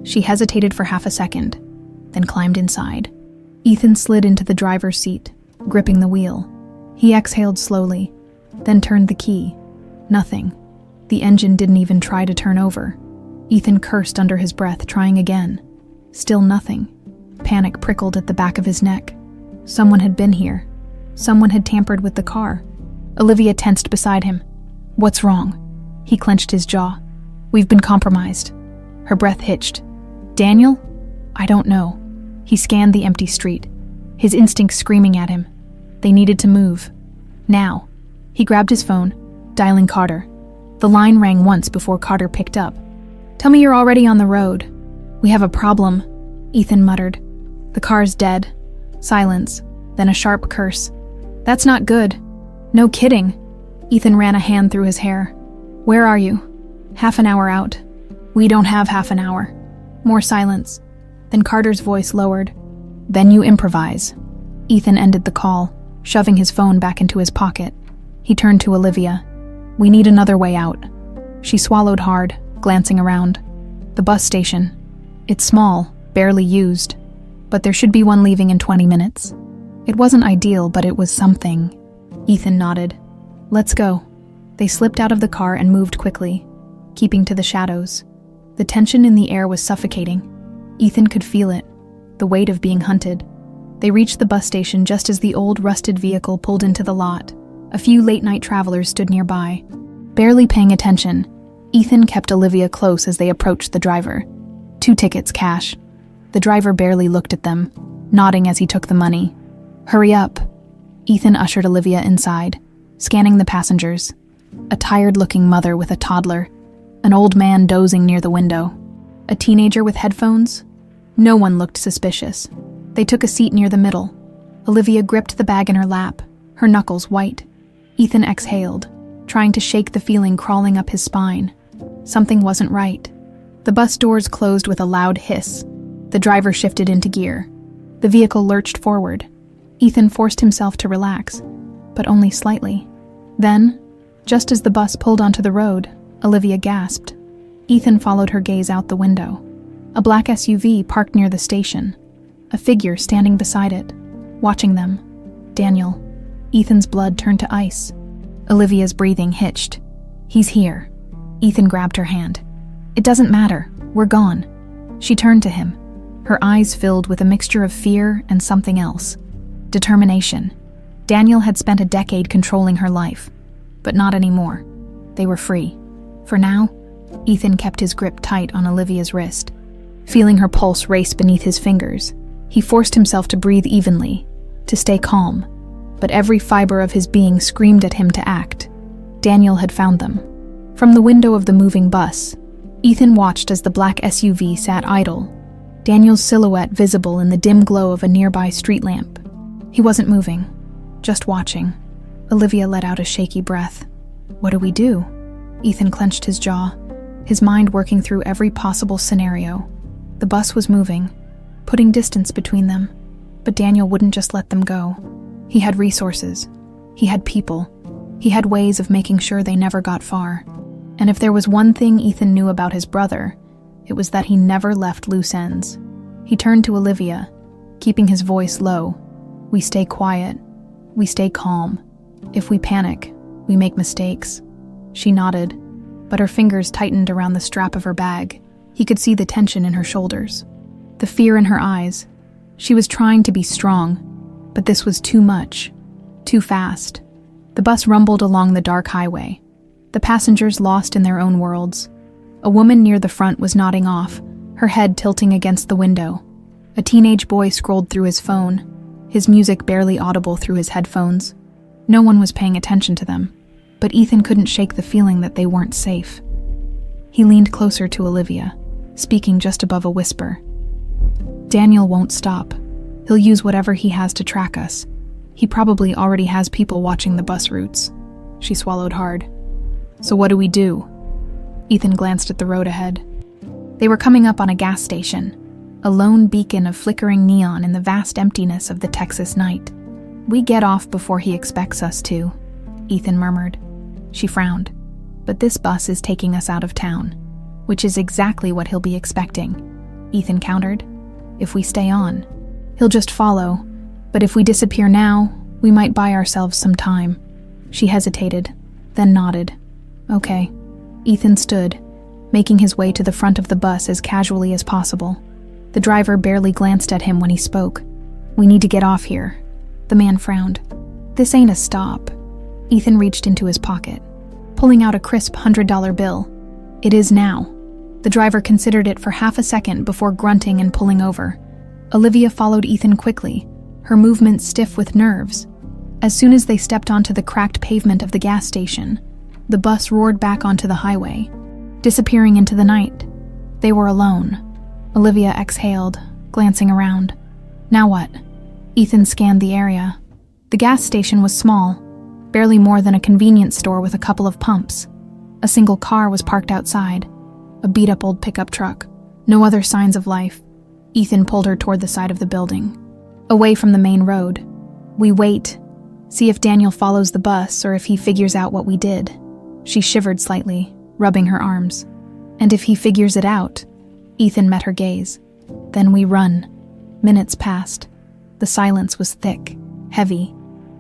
She hesitated for half a second, then climbed inside. Ethan slid into the driver's seat, gripping the wheel. He exhaled slowly, then turned the key. Nothing. The engine didn't even try to turn over. Ethan cursed under his breath, trying again. Still nothing. Panic prickled at the back of his neck. Someone had been here. Someone had tampered with the car. Olivia tensed beside him. "What's wrong?" He clenched his jaw. "We've been compromised." Her breath hitched. "Daniel?" "I don't know." He scanned the empty street, his instincts screaming at him. They needed to move. Now. He grabbed his phone, dialing Carter. The line rang once before Carter picked up. "Tell me you're already on the road." "We have a problem," Ethan muttered. "The car's dead." Silence, then a sharp curse. "That's not good." "No kidding." Ethan ran a hand through his hair. "Where are you?" "Half an hour out." "We don't have half an hour." More silence. Then Carter's voice lowered. "Then you improvise." Ethan ended the call, shoving his phone back into his pocket. He turned to Olivia. "We need another way out." She swallowed hard, glancing around. "The bus station. It's small, barely used, but there should be one leaving in 20 minutes. It wasn't ideal, but it was something." Ethan nodded. "Let's go." They slipped out of the car and moved quickly, keeping to the shadows. The tension in the air was suffocating. Ethan could feel it, the weight of being hunted. They reached the bus station just as the old, rusted vehicle pulled into the lot. A few late-night travelers stood nearby. Barely paying attention, Ethan kept Olivia close as they approached the driver. 2 tickets, cash. The driver barely looked at them, nodding as he took the money. "Hurry up." Ethan ushered Olivia inside, scanning the passengers. A tired-looking mother with a toddler, an old man dozing near the window, a teenager with headphones. No one looked suspicious. They took a seat near the middle. Olivia gripped the bag in her lap, her knuckles white. Ethan exhaled, trying to shake the feeling crawling up his spine. Something wasn't right. The bus doors closed with a loud hiss. The driver shifted into gear. The vehicle lurched forward. Ethan forced himself to relax, but only slightly. Then, just as the bus pulled onto the road, Olivia gasped. Ethan followed her gaze out the window. A black SUV parked near the station, a figure standing beside it, watching them. Daniel. Ethan's blood turned to ice. Olivia's breathing hitched. He's here. Ethan grabbed her hand. It doesn't matter. We're gone. She turned to him, her eyes filled with a mixture of fear and something else. Determination. Daniel had spent a decade controlling her life, but not anymore. They were free. For now, Ethan kept his grip tight on Olivia's wrist. Feeling her pulse race beneath his fingers, he forced himself to breathe evenly, to stay calm, but every fiber of his being screamed at him to act. Daniel had found them. From the window of the moving bus, Ethan watched as the black SUV sat idle, Daniel's silhouette visible in the dim glow of a nearby street lamp. He wasn't moving, just watching. Olivia let out a shaky breath. What do we do? Ethan clenched his jaw, his mind working through every possible scenario. The bus was moving, putting distance between them, but Daniel wouldn't just let them go. He had resources. He had people. He had ways of making sure they never got far. And if there was one thing Ethan knew about his brother, it was that he never left loose ends. He turned to Olivia, keeping his voice low. We stay quiet. We stay calm. If we panic, we make mistakes. She nodded, but her fingers tightened around the strap of her bag. He could see the tension in her shoulders, the fear in her eyes. She was trying to be strong, but this was too much, too fast. The bus rumbled along the dark highway, the passengers lost in their own worlds. A woman near the front was nodding off, her head tilting against the window. A teenage boy scrolled through his phone, his music barely audible through his headphones. No one was paying attention to them, but Ethan couldn't shake the feeling that they weren't safe. He leaned closer to Olivia, speaking just above a whisper. Daniel won't stop. He'll use whatever he has to track us. He probably already has people watching the bus routes. She swallowed hard. So what do we do? Ethan glanced at the road ahead. They were coming up on a gas station, a lone beacon of flickering neon in the vast emptiness of the Texas night. We get off before he expects us to, Ethan murmured. She frowned. But this bus is taking us out of town, which is exactly what he'll be expecting, Ethan countered. If we stay on, he'll just follow, but if we disappear now, we might buy ourselves some time. She hesitated, then nodded. Okay. Ethan stood, making his way to the front of the bus as casually as possible. The driver barely glanced at him when he spoke. We need to get off here. The man frowned. This ain't a stop. Ethan reached into his pocket, pulling out a crisp $100 bill. It is now. The driver considered it for half a second before grunting and pulling over. Olivia followed Ethan quickly, her movements stiff with nerves. As soon as they stepped onto the cracked pavement of the gas station, the bus roared back onto the highway, disappearing into the night. They were alone. Olivia exhaled, glancing around. Now what? Ethan scanned the area. The gas station was small, barely more than a convenience store with a couple of pumps. A single car was parked outside, a beat-up old pickup truck. No other signs of life. Ethan pulled her toward the side of the building, away from the main road. We wait, see if Daniel follows the bus or if he figures out what we did. She shivered slightly, rubbing her arms. And if he figures it out? Ethan met her gaze. Then we run. Minutes passed. The silence was thick, heavy.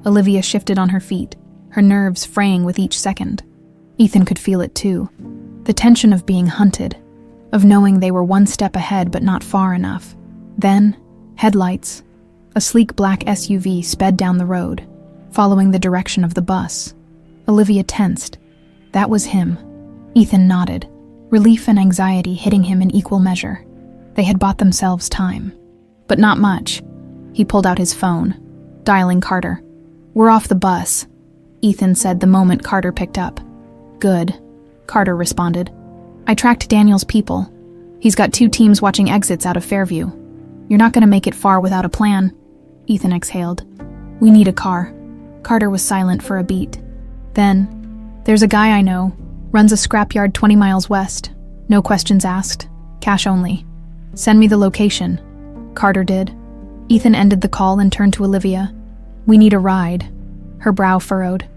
Olivia shifted on her feet, her nerves fraying with each second. Ethan could feel it too. The tension of being hunted, of knowing they were one step ahead but not far enough. Then, headlights. A sleek black SUV sped down the road, following the direction of the bus. Olivia tensed. That was him. Ethan nodded, relief and anxiety hitting him in equal measure. They had bought themselves time. But not much. He pulled out his phone, dialing Carter. We're off the bus, Ethan said the moment Carter picked up. Good, Carter responded. I tracked Daniel's people. He's got 2 teams watching exits out of Fairview. You're not going to make it far without a plan. Ethan exhaled. We need a car. Carter was silent for a beat. Then, there's a guy I know, runs a scrapyard 20 miles west. No questions asked. Cash only. Send me the location. Carter did. Ethan ended the call and turned to Olivia. We need a ride. Her brow furrowed.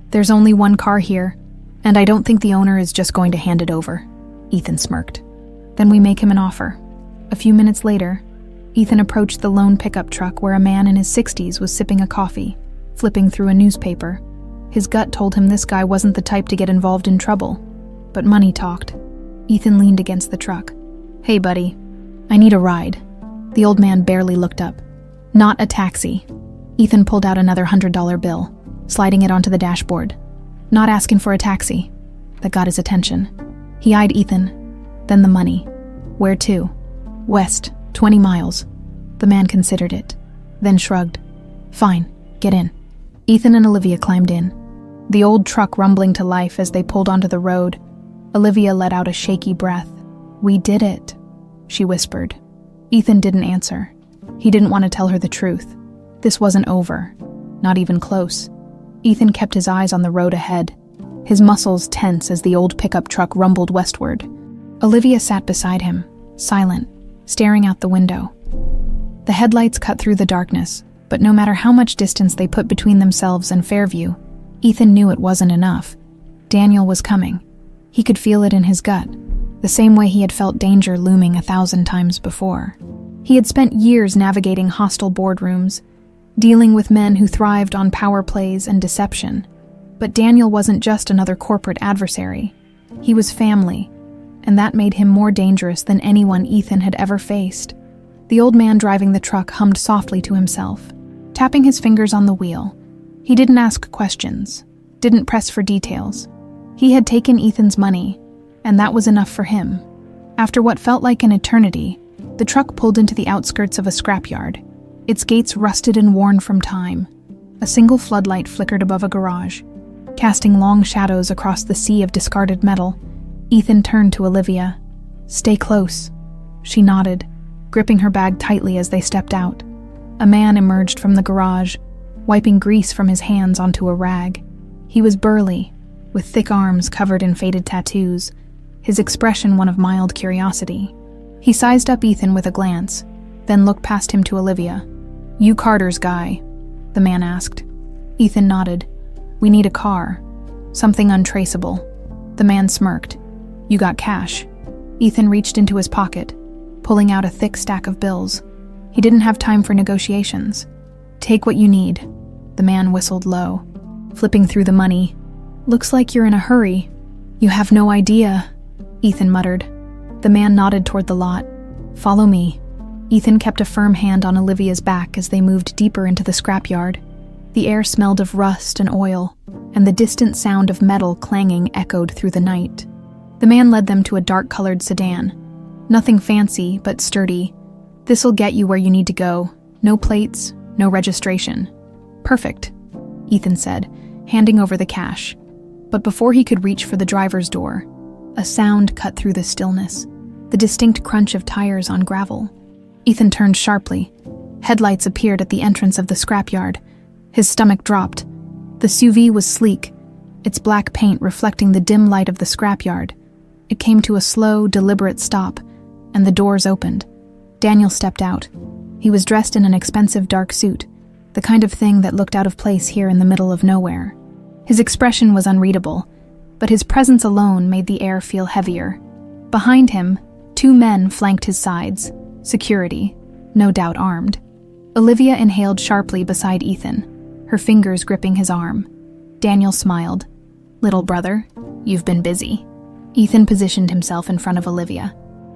There's only one car here, and I don't think the owner is just going to hand it over. Ethan smirked. Then we make him an offer. A few minutes later, Ethan approached the lone pickup truck where a man in his 60s was sipping a coffee, flipping through a newspaper. His gut told him this guy wasn't the type to get involved in trouble, but money talked. Ethan leaned against the truck. Hey buddy, I need a ride. The old man barely looked up. Not a taxi. Ethan pulled out another $100 bill, sliding it onto the dashboard. Not asking for a taxi. That got his attention. He eyed Ethan, then the money. Where to? West, 20 miles. The man considered it, then shrugged. Fine, get in. Ethan and Olivia climbed in, the old truck rumbling to life as they pulled onto the road. Olivia let out a shaky breath. We did it, she whispered. Ethan didn't answer. He didn't want to tell her the truth. This wasn't over, not even close. Ethan kept his eyes on the road ahead, his muscles tense as the old pickup truck rumbled westward. Olivia sat beside him, silent, staring out the window. The headlights cut through the darkness, but no matter how much distance they put between themselves and Fairview, Ethan knew it wasn't enough. Daniel was coming. He could feel it in his gut, the same way he had felt danger looming 1,000 times before. He had spent years navigating hostile boardrooms, dealing with men who thrived on power plays and deception. But Daniel wasn't just another corporate adversary. He was family, and that made him more dangerous than anyone Ethan had ever faced. The old man driving the truck hummed softly to himself, tapping his fingers on the wheel. He didn't ask questions, didn't press for details. He had taken Ethan's money, and that was enough for him. After what felt like an eternity, the truck pulled into the outskirts of a scrapyard, its gates rusted and worn from time. A single floodlight flickered above a garage, casting long shadows across the sea of discarded metal. Ethan turned to Olivia. Stay close. She nodded, gripping her bag tightly as they stepped out. A man emerged from the garage, wiping grease from his hands onto a rag. He was burly, with thick arms covered in faded tattoos, his expression one of mild curiosity. He sized up Ethan with a glance, then looked past him to Olivia. You Carter's guy? The man asked. Ethan nodded. We need a car. Something untraceable. The man smirked. You got cash. Ethan reached into his pocket, pulling out a thick stack of bills. He didn't have time for negotiations. Take what you need. The man whistled low, flipping through the money. Looks like you're in a hurry. You have no idea, Ethan muttered. The man nodded toward the lot. Follow me. Ethan kept a firm hand on Olivia's back as they moved deeper into the scrapyard. The air smelled of rust and oil, and the distant sound of metal clanging echoed through the night. The man led them to a dark-colored sedan. Nothing fancy, but sturdy. This'll get you where you need to go. No plates, no registration. Perfect, Ethan said, handing over the cash. But before he could reach for the driver's door, a sound cut through the stillness, the distinct crunch of tires on gravel. Ethan turned sharply. Headlights appeared at the entrance of the scrapyard. His stomach dropped. The SUV was sleek, its black paint reflecting the dim light of the scrapyard. It came to a slow, deliberate stop, and the doors opened. Daniel stepped out. He was dressed in an expensive dark suit, the kind of thing that looked out of place here in the middle of nowhere. His expression was unreadable, but his presence alone made the air feel heavier. Behind him, 2 men flanked his sides, security, no doubt armed. Olivia inhaled sharply beside Ethan, her fingers gripping his arm. Daniel smiled. Little brother, you've been busy. Ethan positioned himself in front of Olivia.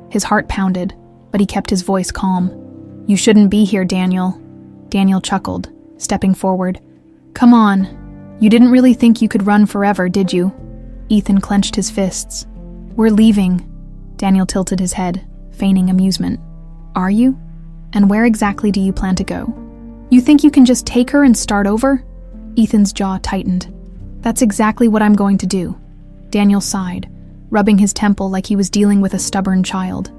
His heart pounded, but he kept his voice calm. You shouldn't be here, Daniel. Daniel chuckled, stepping forward. Come on. You didn't really think you could run forever, did you? Ethan clenched his fists. We're leaving. Daniel tilted his head, feigning amusement. Are you? And where exactly do you plan to go? You think you can just take her and start over? Ethan's jaw tightened. That's exactly what I'm going to do. Daniel sighed, rubbing his temple like he was dealing with a stubborn child.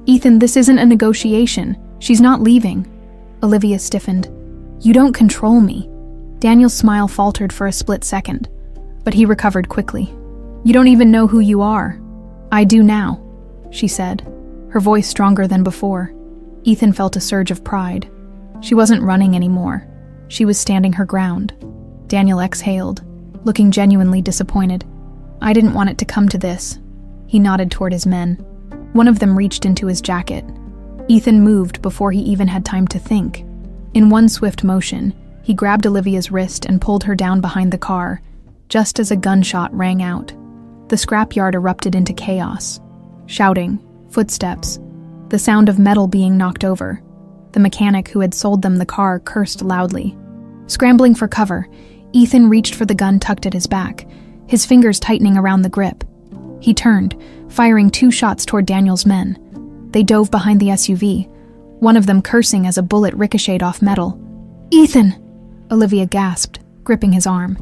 Ethan, this isn't a negotiation. She's not leaving. Olivia stiffened. You don't control me. Daniel's smile faltered for a split second, but he recovered quickly. You don't even know who you are. I do now, she said, her voice stronger than before. Ethan felt a surge of pride. She wasn't running anymore. She was standing her ground. Daniel exhaled, looking genuinely disappointed. "I didn't want it to come to this." He nodded toward his men. One of them reached into his jacket. Ethan moved before he even had time to think. In one swift motion, he grabbed Olivia's wrist and pulled her down behind the car, just as a gunshot rang out. The scrapyard erupted into chaos. Shouting, footsteps, the sound of metal being knocked over. The mechanic who had sold them the car cursed loudly. Scrambling for cover, Ethan reached for the gun tucked at his back, his fingers tightening around the grip. He turned, firing 2 shots toward Daniel's men. They dove behind the SUV, one of them cursing as a bullet ricocheted off metal. "Ethan!" Olivia gasped, gripping his arm.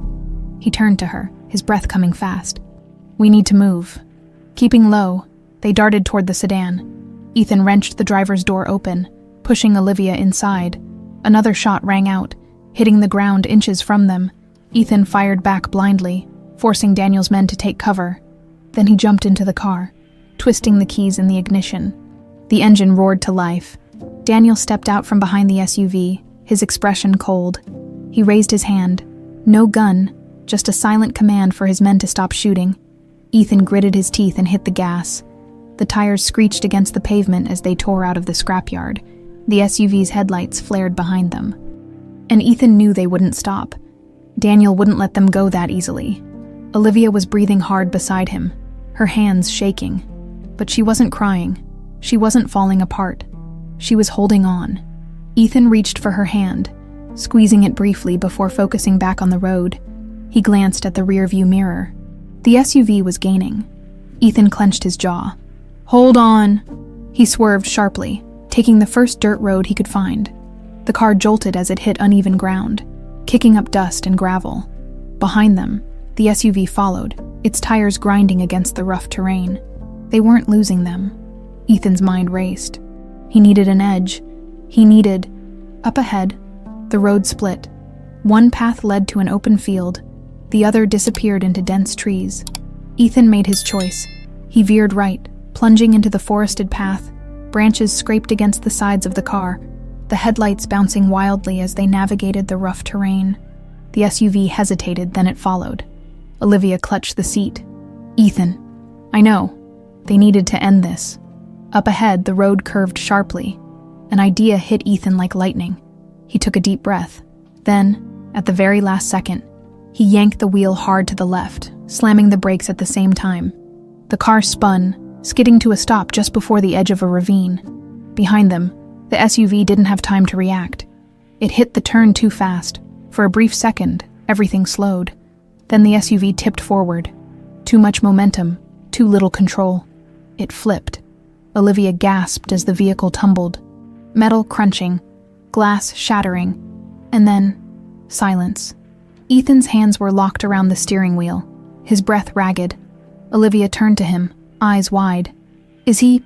He turned to her, his breath coming fast. "We need to move." Keeping low, they darted toward the sedan. Ethan wrenched the driver's door open, pushing Olivia inside. Another shot rang out, hitting the ground inches from them. Ethan fired back blindly, forcing Daniel's men to take cover. Then he jumped into the car, twisting the keys in the ignition. The engine roared to life. Daniel stepped out from behind the SUV, his expression cold. He raised his hand. No gun, just a silent command for his men to stop shooting. Ethan gritted his teeth and hit the gas. The tires screeched against the pavement as they tore out of the scrapyard. The SUV's headlights flared behind them. And Ethan knew they wouldn't stop. Daniel wouldn't let them go that easily. Olivia was breathing hard beside him, her hands shaking. But she wasn't crying. She wasn't falling apart. She was holding on. Ethan reached for her hand, squeezing it briefly before focusing back on the road. He glanced at the rearview mirror. The SUV was gaining. Ethan clenched his jaw. "Hold on!" He swerved sharply, taking the first dirt road he could find. The car jolted as it hit uneven ground, kicking up dust and gravel. Behind them, the SUV followed, its tires grinding against the rough terrain. They weren't losing them. Ethan's mind raced. He needed an edge. Up ahead, the road split. One path led to an open field. The other disappeared into dense trees. Ethan made his choice. He veered right, plunging into the forested path. Branches scraped against the sides of the car, the headlights bouncing wildly as they navigated the rough terrain. The SUV hesitated, then it followed. Olivia clutched the seat. "Ethan, I know. They needed to end this." Up ahead, the road curved sharply. An idea hit Ethan like lightning. He took a deep breath. Then, at the very last second, he yanked the wheel hard to the left, slamming the brakes at the same time. The car spun, skidding to a stop just before the edge of a ravine. Behind them, the SUV didn't have time to react. It hit the turn too fast. For a brief second, everything slowed. Then the SUV tipped forward. Too much momentum, too little control. It flipped. Olivia gasped as the vehicle tumbled. Metal crunching, glass shattering, and then silence. Ethan's hands were locked around the steering wheel, his breath ragged. Olivia turned to him, eyes wide. "Is he?"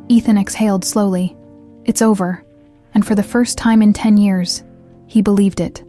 Ethan exhaled slowly. "It's over." And for the first time in 10 years, he believed it.